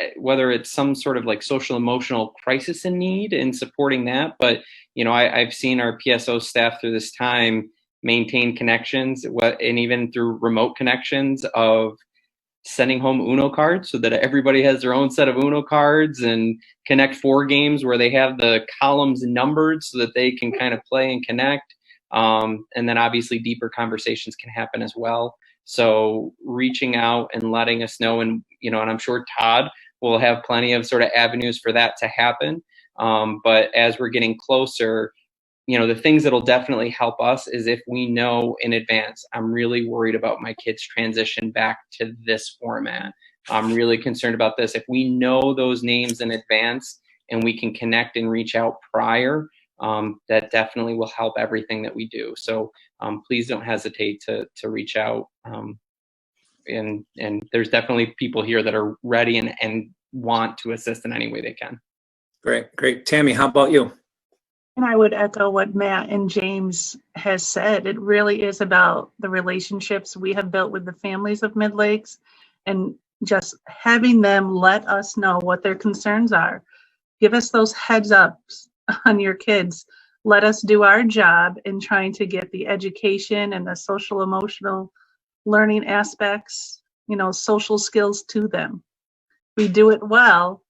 it's some sort of like social emotional crisis in need and supporting that. But, I've seen our PSO staff through this time maintain connections, and even through remote connections, of sending home Uno cards so that everybody has their own set of Uno cards, and Connect 4 games where they have the columns numbered so that they can kind of play and connect. And then obviously deeper conversations can happen as well. So reaching out and letting us know, and I'm sure Todd will have plenty of sort of avenues for that to happen. But as we're getting closer, the things that'll definitely help us is if we know in advance, I'm really worried about my kids' transition back to this format. I'm really concerned about this. If we know those names in advance and we can connect and reach out prior, that definitely will help everything that we do. So please don't hesitate to reach out. And there's definitely people here that are ready and want to assist in any way they can. Great. Tammy, how about you? And I would echo what Matt and James has said. It really is about the relationships we have built with the families of Midlakes, and just having them let us know what their concerns are. Give us those heads ups on your kids. Let us do our job in trying to get the education and the social emotional learning aspects, social skills to them. We do it well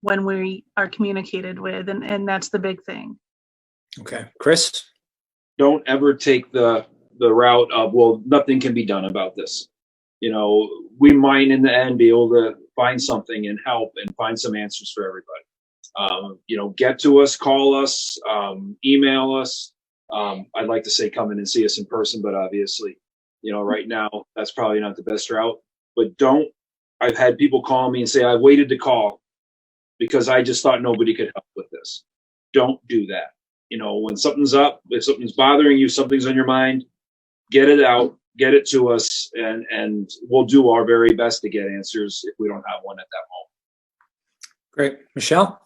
when we are communicated with, and that's the big thing. Okay. Chris? Don't ever take the route of, well, nothing can be done about this. We might in the end be able to find something and help and find some answers for everybody. Get to us, call us, email us. I'd like to say come in and see us in person, but obviously, right now that's probably not the best route. But I've had people call me and say, I waited to call because I just thought nobody could help with this. Don't do that. When something's up, if something's bothering you, something's on your mind, get it out, get it to us, and we'll do our very best to get answers if we don't have one at that moment. Great. Michelle?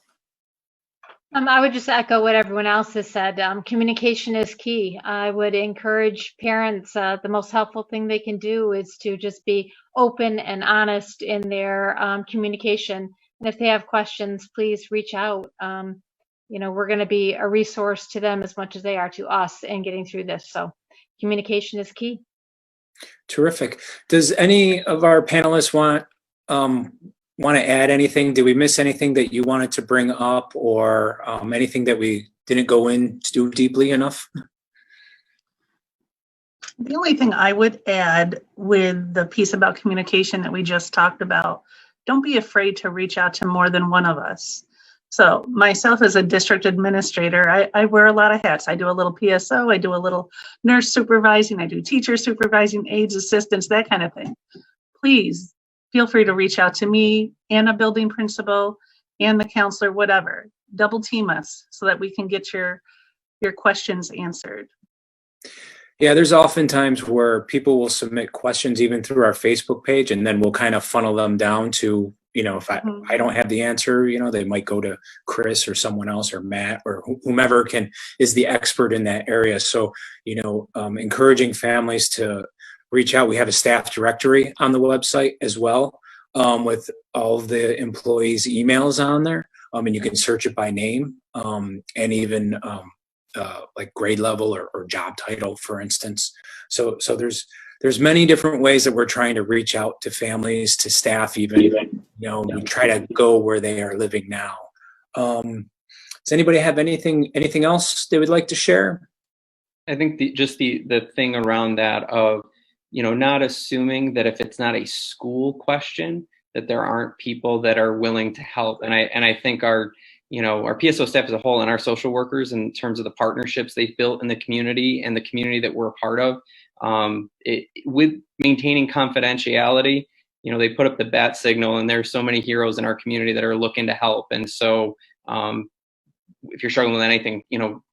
I would just echo what everyone else has said. Communication is key. I would encourage parents, the most helpful thing they can do is to just be open and honest in their communication. And if they have questions, please reach out. We're going to be a resource to them as much as they are to us in getting through this. So communication is key. Terrific. Does any of our panelists want to add anything? Did we miss anything that you wanted to bring up, or anything that we didn't go into deeply enough? The only thing I would add with the piece about communication that we just talked about, don't be afraid to reach out to more than one of us. So myself as a district administrator, I wear a lot of hats. I do a little PSO, I do a little nurse supervising, I do teacher supervising, aides, assistants, that kind of thing. Please feel free to reach out to me and a building principal and the counselor, whatever. Double team us so that we can get your questions answered. Yeah, there's often times where people will submit questions even through our Facebook page, and then we'll kind of funnel them down to, if I don't have the answer, they might go to Chris or someone else or Matt or whomever is the expert in that area. So, encouraging families to reach out. We have a staff directory on the website as well, with all of the employees' emails on there. And you can search it by name, and even like grade level or job title, for instance. So there's many different ways that we're trying to reach out to families, to staff, even, we try to go where they are living now. Does anybody have anything else they would like to share? I think the thing around that of, not assuming that if it's not a school question, that there aren't people that are willing to help. And I think our PSO staff as a whole and our social workers, in terms of the partnerships they've built in the community and the community that we're a part of, with maintaining confidentiality, they put up the bat signal, and there's so many heroes in our community that are looking to help. And so if you're struggling with anything,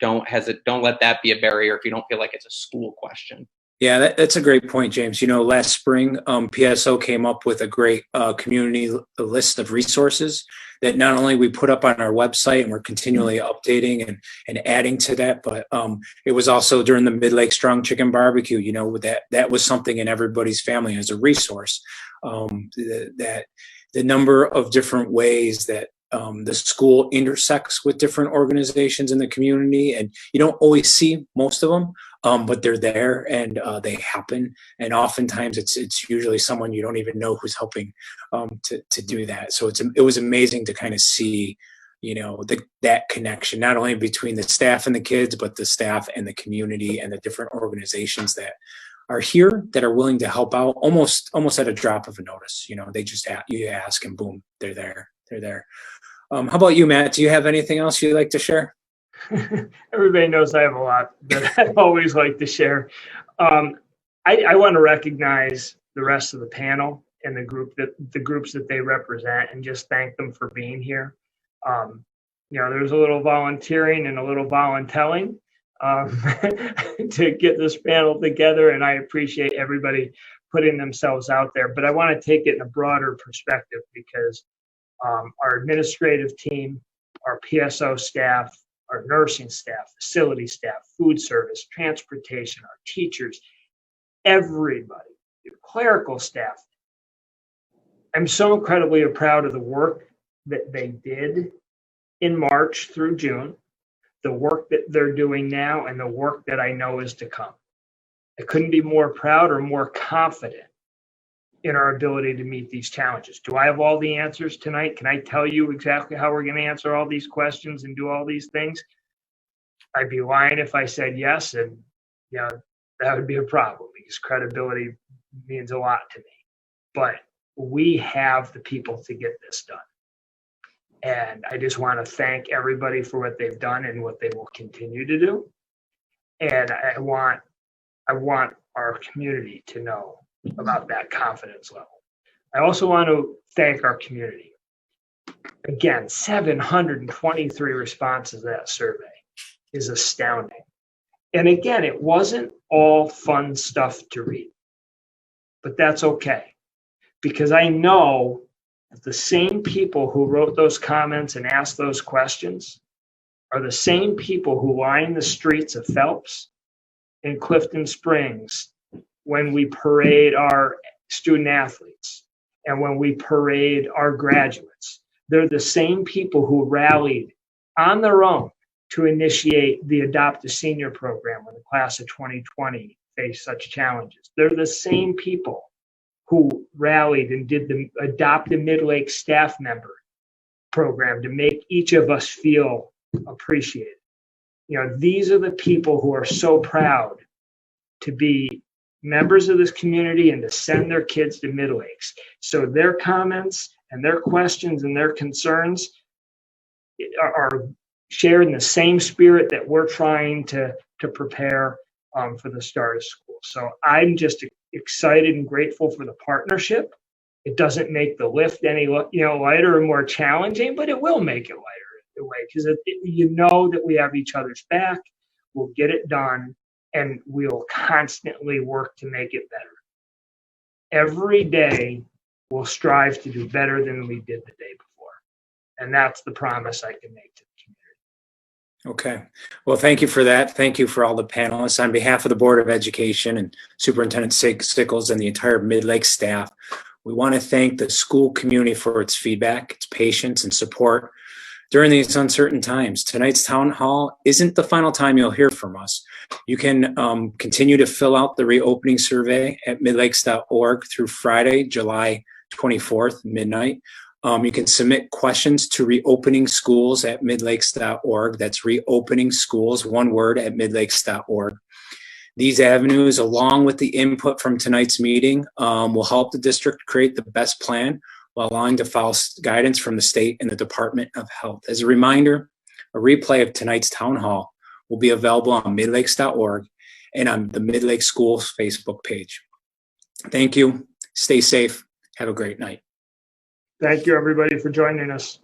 don't let that be a barrier if you don't feel like it's a school question. Yeah, that's a great point, James. You know, last spring, PSO came up with a great community list of resources that not only we put up on our website and we're continually updating and adding to that, but it was also during the Midlake Strong Chicken Barbecue. You know, that was something in everybody's family as a resource. That the number of different ways that the school intersects with different organizations in the community, and you don't always see most of them. But they're there and they happen. And oftentimes it's usually someone you don't even know who's helping to do that. So it was amazing to kind of see, you know, that connection, not only between the staff and the kids, but the staff and the community and the different organizations that are here that are willing to help out almost at a drop of a notice. You know, they just you ask and boom, they're there. They're there. How about you, Matt? Do you have anything else you'd like to share? Everybody knows I have a lot that I always like to share. I want to recognize the rest of the panel and the groups that they represent, and just thank them for being here. You know, there's a little volunteering and a little voluntelling to get this panel together, and I appreciate everybody putting themselves out there. But I want to take it in a broader perspective, because our administrative team, our PSO staff, our nursing staff, facility staff, food service, transportation, our teachers, everybody, clerical staff. I'm so incredibly proud of the work that they did in March through June, the work that they're doing now, and the work that I know is to come. I couldn't be more proud or more confident in our ability to meet these challenges. Do I have all the answers tonight? Can I tell you exactly how we're going to answer all these questions and do all these things? I'd be lying if I said yes, and you know, that would be a problem, because credibility means a lot to me. But we have the people to get this done. And I just want to thank everybody for what they've done and what they will continue to do. And I want our community to know about that confidence level. I also want to thank our community. Again, 723 responses to that survey is astounding. And again, it wasn't all fun stuff to read, but that's okay, because I know that the same people who wrote those comments and asked those questions are the same people who line the streets of Phelps and Clifton Springs when we parade our student athletes and when we parade our graduates. They're the same people who rallied on their own to initiate the Adopt a Senior program when the class of 2020 faced such challenges. They're the same people who rallied and did the Adopt a Midlakes staff member program to make each of us feel appreciated. You know, these are the people who are so proud to be members of this community and to send their kids to Midlakes. So their comments and their questions and their concerns are shared in the same spirit that we're trying to prepare for the start of school. So I'm just excited and grateful for the partnership. It doesn't make the lift any lighter or more challenging, but it will make it lighter in a way, because you know that we have each other's back. We'll get it done, and we'll constantly work to make it better. Every day, we'll strive to do better than we did the day before. And that's the promise I can make to the community. Okay. Well, thank you for that. Thank you for all the panelists. On behalf of the Board of Education and Superintendent Sickles and the entire Midlake staff, we want to thank the school community for its feedback, its patience, and support during these uncertain times. Tonight's town hall isn't the final time you'll hear from us. You can continue to fill out the reopening survey at midlakes.org through Friday, July 24th, midnight. You can submit questions to reopening schools at midlakes.org. That's reopening schools, one word, at midlakes.org. These avenues, along with the input from tonight's meeting, will help the district create the best plan while allowing to follow guidance from the state and the Department of Health. As a reminder, a replay of tonight's town hall will be available on midlakes.org and on the Midlake Schools Facebook page. Thank you. Stay safe. Have a great night. Thank you, everybody, for joining us.